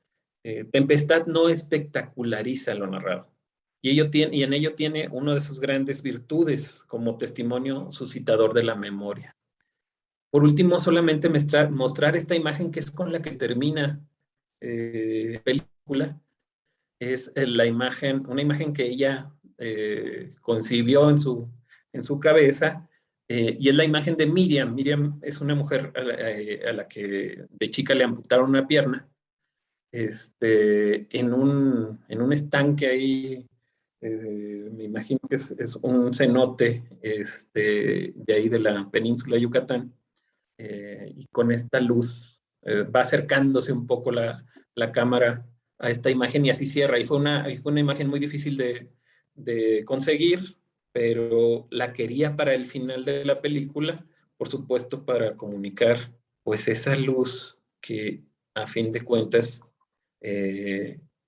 Tempestad no espectaculariza lo narrado. Y en ello tiene una de sus grandes virtudes como testimonio suscitador de la memoria. Por último, solamente mostrar esta imagen que es con la que termina la película. Es una imagen que ella concibió en su cabeza, y es la imagen de Miriam. Miriam es una mujer a la que de chica le amputaron una pierna, en un estanque ahí, me imagino que es un cenote de ahí de la península de Yucatán, y con esta luz va acercándose un poco la cámara a esta imagen y así cierra. Y fue una imagen muy difícil de conseguir, pero la quería para el final de la película, por supuesto, para comunicar pues esa luz que a fin de cuentas,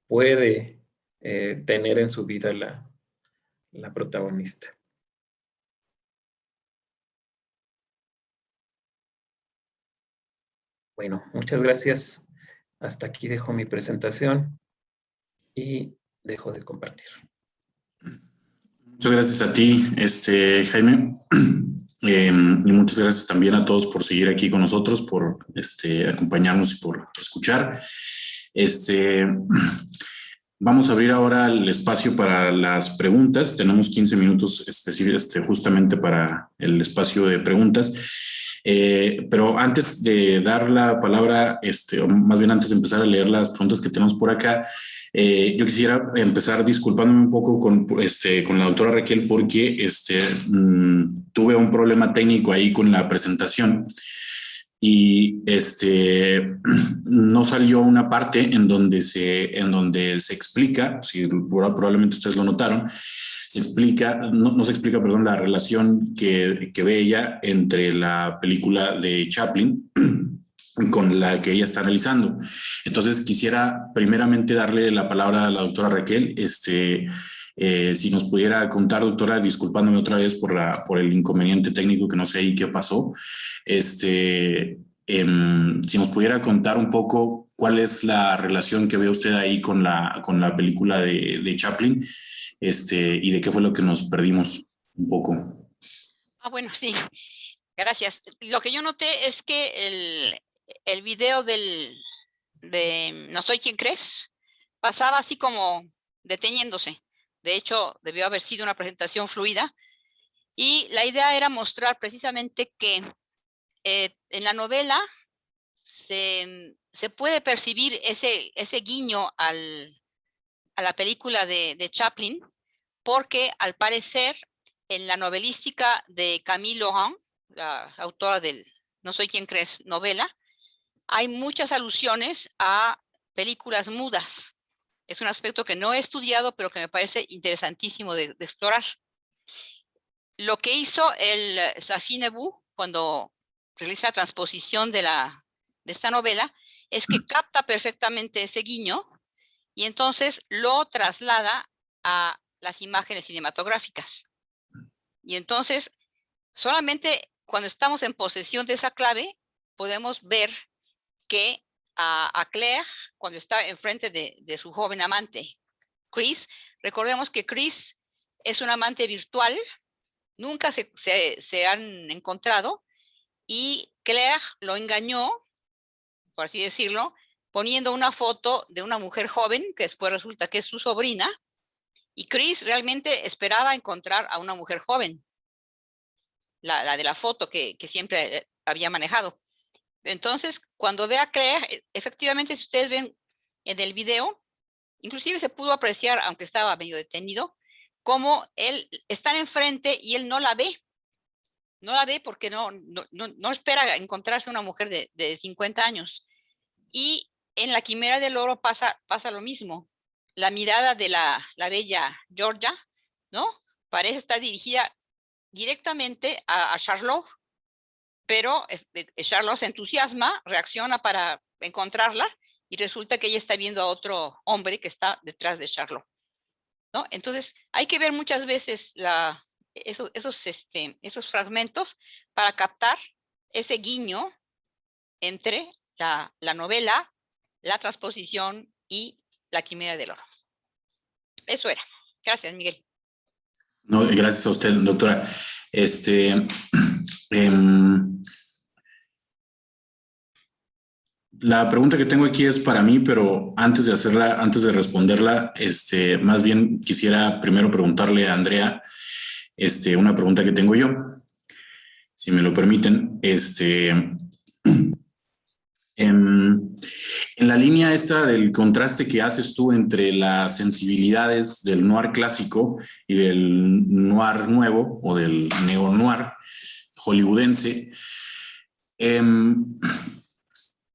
puede tener en su vida la protagonista. Bueno, muchas gracias. Hasta aquí dejo mi presentación y dejo de compartir. Muchas gracias a ti, Jaime. Y muchas gracias también a todos por seguir aquí con nosotros, por acompañarnos y por escuchar. Vamos a abrir ahora el espacio para las preguntas. Tenemos 15 minutos justamente para el espacio de preguntas. Pero antes de dar la palabra, o más bien antes de empezar a leer las preguntas que tenemos por acá, yo quisiera empezar disculpándome un poco con la doctora Raquel porque tuve un problema técnico ahí con la presentación y no salió una parte en donde se explica, si probablemente ustedes lo notaron, no se explica, perdón, la relación que ve ella entre la película de Chaplin con la que ella está analizando. Entonces quisiera primeramente darle la palabra a la doctora Raquel, si nos pudiera contar, doctora, disculpándome otra vez por el inconveniente técnico que no sé ahí qué pasó, si nos pudiera contar un poco cuál es la relación que ve usted ahí con la película de Chaplin, y de qué fue lo que nos perdimos un poco. Bueno, sí, gracias. Lo que yo noté es que el video de No soy quien crees pasaba así como deteniéndose. De hecho, debió haber sido una presentación fluida. Y la idea era mostrar precisamente que en la novela se puede percibir ese guiño a la película de Chaplin, porque al parecer en la novelística de Camille Laurent, la autora del No soy quien crees novela, hay muchas alusiones a películas mudas. Es un aspecto que no he estudiado, pero que me parece interesantísimo de explorar. Lo que hizo el Safy Nebbou cuando realiza la transposición de esta novela es que capta perfectamente ese guiño y entonces lo traslada a las imágenes cinematográficas. Y entonces, solamente cuando estamos en posesión de esa clave, podemos ver que a Claire, cuando está enfrente de su joven amante, Chris, recordemos que Chris es un amante virtual, nunca se han encontrado, y Claire lo engañó, por así decirlo, poniendo una foto de una mujer joven, que después resulta que es su sobrina, y Chris realmente esperaba encontrar a una mujer joven, la de la foto que siempre había manejado. Entonces, cuando ve a Claire, efectivamente, si ustedes ven en el video, inclusive se pudo apreciar, aunque estaba medio detenido, cómo él está enfrente y él no la ve. No la ve porque no espera encontrarse una mujer de 50 años. Y en La Quimera del Oro pasa lo mismo. La mirada de la bella Georgia, ¿no? Parece estar dirigida directamente a Charlot, pero Charlot se entusiasma, reacciona para encontrarla y resulta que ella está viendo a otro hombre que está detrás de Charlot, ¿no? Entonces, hay que ver muchas veces esos fragmentos para captar ese guiño entre la novela, la transposición y La Quimera del Oro. Eso era. Gracias, Miguel. No, gracias a usted, doctora. La pregunta que tengo aquí es para mí, pero antes de responderla, más bien quisiera primero preguntarle a Andrea una pregunta que tengo yo, si me lo permiten. En la línea esta del contraste que haces tú entre las sensibilidades del noir clásico y del noir nuevo o del neo-noir hollywoodense,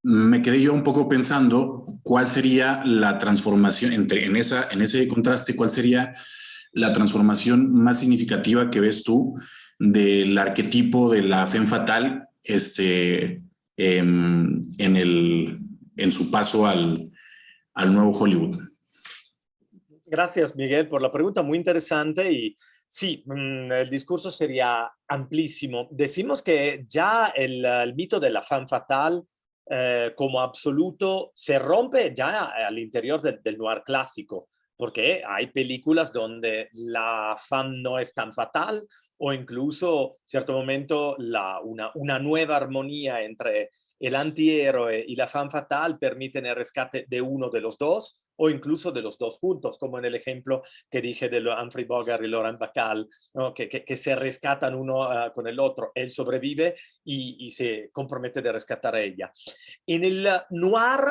me quedé yo un poco pensando cuál sería la transformación en ese contraste, cuál sería la transformación más significativa que ves tú del arquetipo de la femme fatale en en su paso al nuevo Hollywood. Gracias, Miguel, por la pregunta muy interesante. Y sí, el discurso sería amplísimo. Decimos que ya el mito de la femme fatale como absoluto se rompe ya al interior del noir clásico, porque hay películas donde la femme no es tan fatal, o incluso, en cierto momento, una nueva armonía entre el antihéroe y la femme fatale permiten el rescate de uno de los dos, o incluso de los dos juntos, como en el ejemplo que dije de Humphrey Bogart y Laurent Bacall, ¿no? que se rescatan uno con el otro. Él sobrevive y se compromete de rescatar a ella. En el noir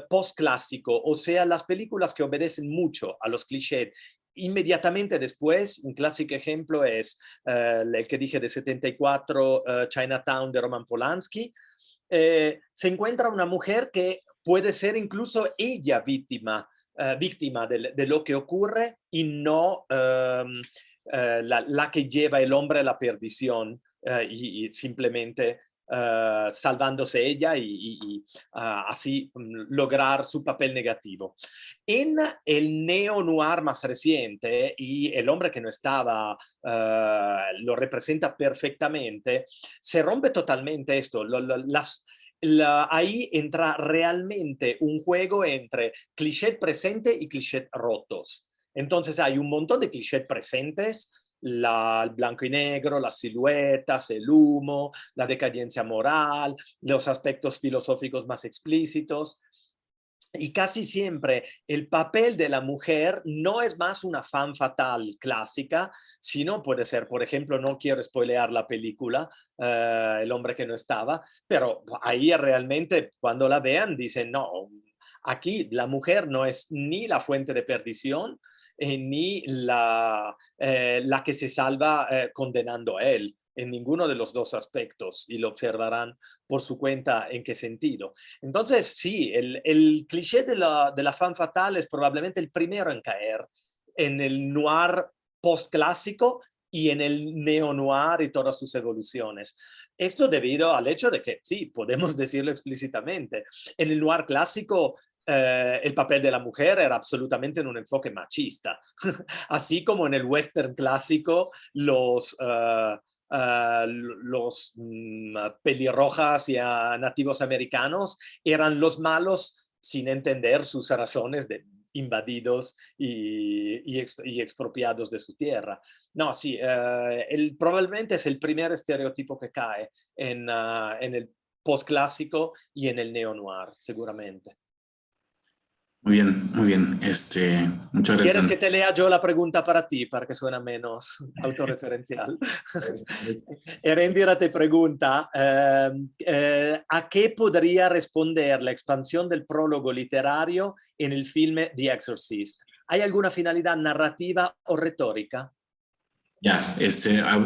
postclásico, o sea, las películas que obedecen mucho a los clichés, inmediatamente después, un clásico ejemplo es el que dije de 74, Chinatown de Roman Polanski. Se encuentra una mujer que puede ser incluso ella víctima de lo que ocurre y no la que lleva el hombre a la perdición y simplemente salvándose ella y así lograr su papel negativo. En el neo-noir más reciente, y El hombre que no estaba lo representa perfectamente, se rompe totalmente esto. Ahí entra realmente un juego entre cliché presente y cliché rotos. Entonces hay un montón de clichés presentes, el blanco y negro, las siluetas, el humo, la decadencia moral, los aspectos filosóficos más explícitos. Y casi siempre el papel de la mujer no es más una femme fatale clásica, sino puede ser, por ejemplo, no quiero spoilear la película, El hombre que no estaba, pero ahí realmente cuando la vean dicen, no, aquí la mujer no es ni la fuente de perdición, ni la que se salva condenando a él, en ninguno de los dos aspectos, y lo observarán por su cuenta en qué sentido. Entonces, sí, el cliché de la femme fatale es probablemente el primero en caer en el noir postclásico y en el neo-noir y todas sus evoluciones. Esto debido al hecho de que, sí, podemos decirlo explícitamente, en el noir clásico el papel de la mujer era absolutamente en un enfoque machista. Así como en el western clásico los pelirrojas y nativos americanos eran los malos sin entender sus razones de invadidos y expropiados de su tierra. No, sí, probablemente es el primer estereotipo que cae en el postclásico y en el neo-noir, seguramente. Muy bien, muy bien. Muchas gracias. ¿Quieres que te lea yo la pregunta para ti, para que suene menos autorreferencial? Erendira te pregunta, ¿a qué podría responder la expansión del prólogo literario en el filme The Exorcist? ¿Hay alguna finalidad narrativa o retórica? Ya,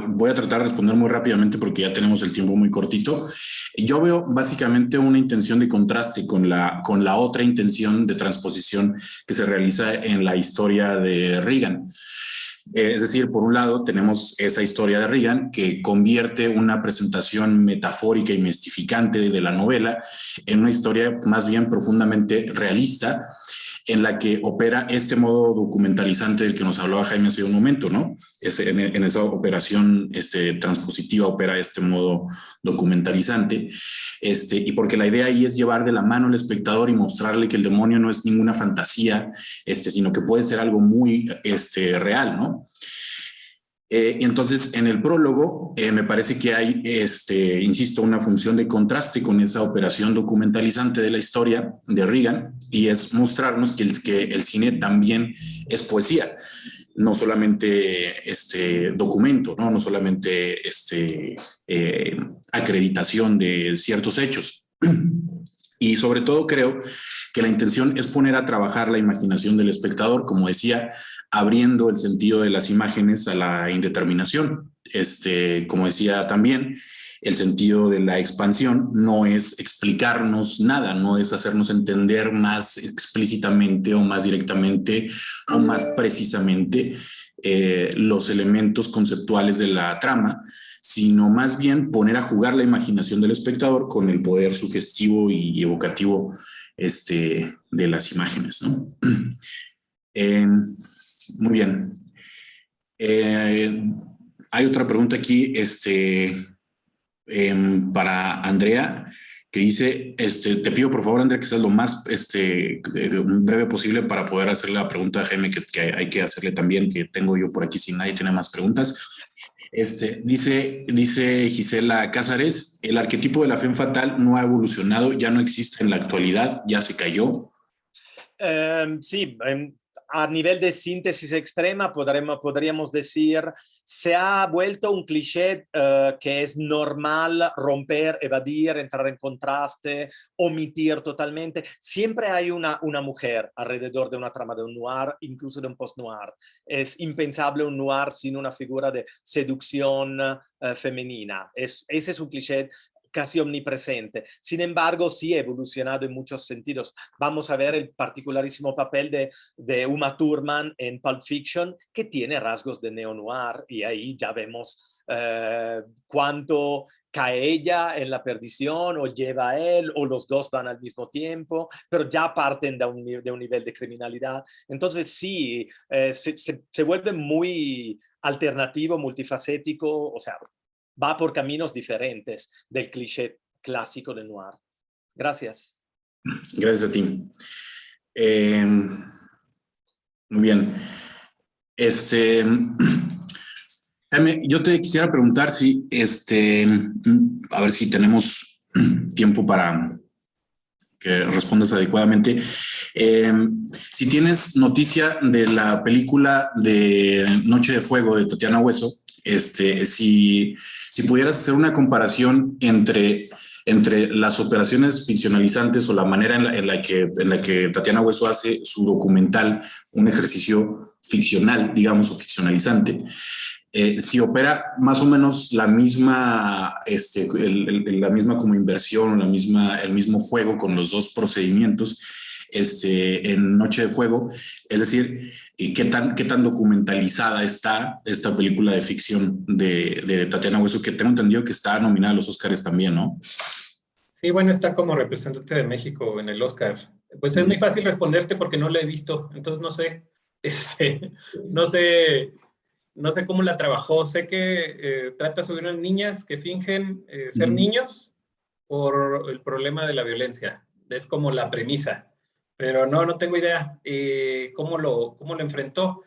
voy a tratar de responder muy rápidamente porque ya tenemos el tiempo muy cortito. Yo veo básicamente una intención de contraste con la otra intención de transposición que se realiza en la historia de Reagan. Es decir, por un lado tenemos esa historia de Reagan que convierte una presentación metafórica y mistificante de la novela en una historia más bien profundamente realista, en la que opera este modo documentalizante del que nos hablaba Jaime hace un momento, ¿no? En esa operación transpositiva opera este modo documentalizante, y porque la idea ahí es llevar de la mano al espectador y mostrarle que el demonio no es ninguna fantasía, sino que puede ser algo muy real, ¿no? Y entonces en el prólogo me parece que hay, insisto, una función de contraste con esa operación documentalizante de la historia de Reagan, y es mostrarnos que el cine también es poesía, no solamente documento, no solamente acreditación de ciertos hechos. Y sobre todo creo que la intención es poner a trabajar la imaginación del espectador, como decía, abriendo el sentido de las imágenes a la indeterminación. Como decía también, el sentido de la expansión no es explicarnos nada, no es hacernos entender más explícitamente o más directamente o más precisamente los elementos conceptuales de la trama, sino más bien poner a jugar la imaginación del espectador con el poder sugestivo y evocativo de las imágenes, ¿no? Muy bien. Hay otra pregunta aquí para Andrea, que dice, te pido por favor, Andrea, que seas lo más breve posible para poder hacerle la pregunta a Jaime que hay que hacerle también, que tengo yo por aquí si nadie tiene más preguntas. Dice Gisela Cázares, el arquetipo de la femme fatal no ha evolucionado, ya no existe en la actualidad, ya se cayó. Sí, a nivel de síntesis extrema podríamos decir, se ha vuelto un cliché que es normal romper, evadir, entrar en contraste, omitir totalmente. Siempre hay una mujer alrededor de una trama de un noir, incluso de un post-noir. Es impensable un noir sin una figura de seducción femenina. Ese es un cliché casi omnipresente. Sin embargo, sí ha evolucionado en muchos sentidos. Vamos a ver el particularísimo papel de Uma Thurman en Pulp Fiction, que tiene rasgos de neo-noir, y ahí ya vemos cuánto cae ella en la perdición, o lleva a él, o los dos van al mismo tiempo, pero ya parten de un nivel de criminalidad. Entonces sí, se vuelve muy alternativo, multifacético, o sea, va por caminos diferentes del cliché clásico del noir. Gracias. Gracias a ti. Muy bien. Jaime, yo te quisiera preguntar si, a ver si tenemos tiempo para que respondas adecuadamente. Si tienes noticia de la película de Noche de Fuego de Tatiana Hueso, si pudieras hacer una comparación entre las operaciones ficcionalizantes o la manera en la que Tatiana Hueso hace su documental, un ejercicio ficcional, digamos, o ficcionalizante, si opera más o menos la misma, la misma como inversión, el mismo juego con los dos procedimientos, en Noche de Fuego, es decir, qué tan documentalizada está esta película de ficción de Tatiana Hueso, que tengo entendido que está nominada a los Óscares también, ¿no? Sí, bueno, está como representante de México en el Oscar. Pues es muy fácil responderte porque no la he visto, entonces no sé, no sé cómo la trabajó. Sé que trata sobre unas niñas que fingen ser niños por el problema de la violencia. Es como la premisa. Pero no tengo idea cómo lo enfrentó.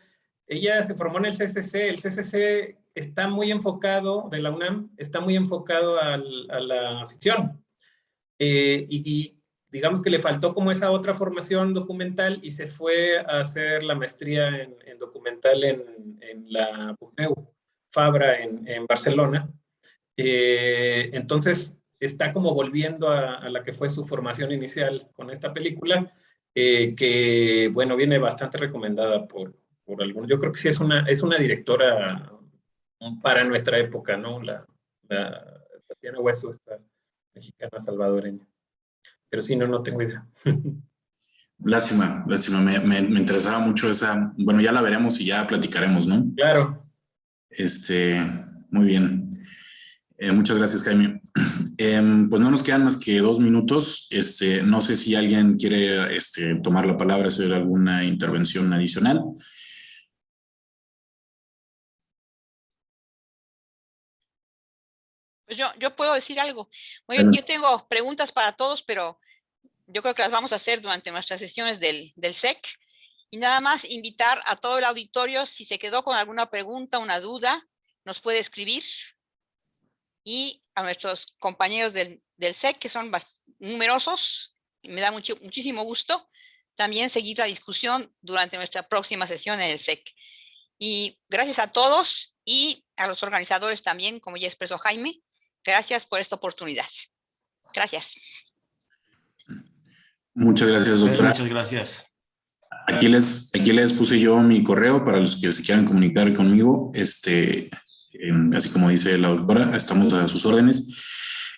Ella se formó en el CCC. El CCC está muy enfocado, de la UNAM, está muy enfocado a la ficción. Y digamos que le faltó como esa otra formación documental y se fue a hacer la maestría en documental en la Pompeu Fabra en Barcelona. Entonces está como volviendo a la que fue su formación inicial con esta película, que, bueno, viene bastante recomendada por algunos. Yo creo que sí es una directora para nuestra época, ¿no? La Tatiana Hueso, esta mexicana salvadoreña. Pero sí, no tengo idea. Lástima. Me interesaba mucho esa. Bueno, ya la veremos y ya platicaremos, ¿no? Claro. Muy bien. Muchas gracias, Jaime. Pues no nos quedan más que 2 minutos. No sé si alguien quiere tomar la palabra, hacer alguna intervención adicional. Pues yo puedo decir algo. Muy bien, yo tengo preguntas para todos, pero yo creo que las vamos a hacer durante nuestras sesiones del SEC. Y nada más invitar a todo el auditorio, si se quedó con alguna pregunta, una duda, nos puede escribir. Y a nuestros compañeros del SEC, que son numerosos, y me da muchísimo gusto también seguir la discusión durante nuestra próxima sesión en el SEC. Y gracias a todos y a los organizadores también, como ya expresó Jaime, gracias por esta oportunidad. Gracias. Muchas gracias, doctora. Muchas gracias. Aquí les puse yo mi correo para los que se quieran comunicar conmigo. Así como dice la doctora, estamos a sus órdenes.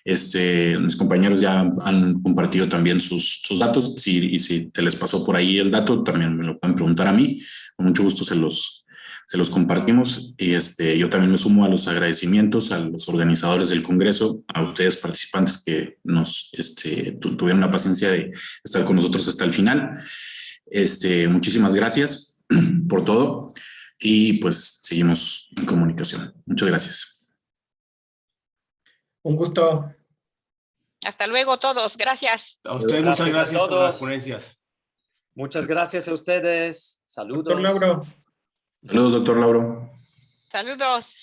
Mis compañeros ya han compartido también sus datos. Si te les pasó por ahí el dato, también me lo pueden preguntar a mí. Con mucho gusto se se los compartimos y yo también me sumo a los agradecimientos a los organizadores del Congreso, a ustedes participantes que nos tuvieron la paciencia de estar con nosotros hasta el final. Muchísimas gracias por todo y pues seguimos en comunicación. Muchas gracias. Un gusto. Hasta luego todos, gracias. A ustedes muchas gracias por las ponencias. Muchas gracias a ustedes. Saludos. Doctor Lauro. Saludos, doctor Lauro. Saludos.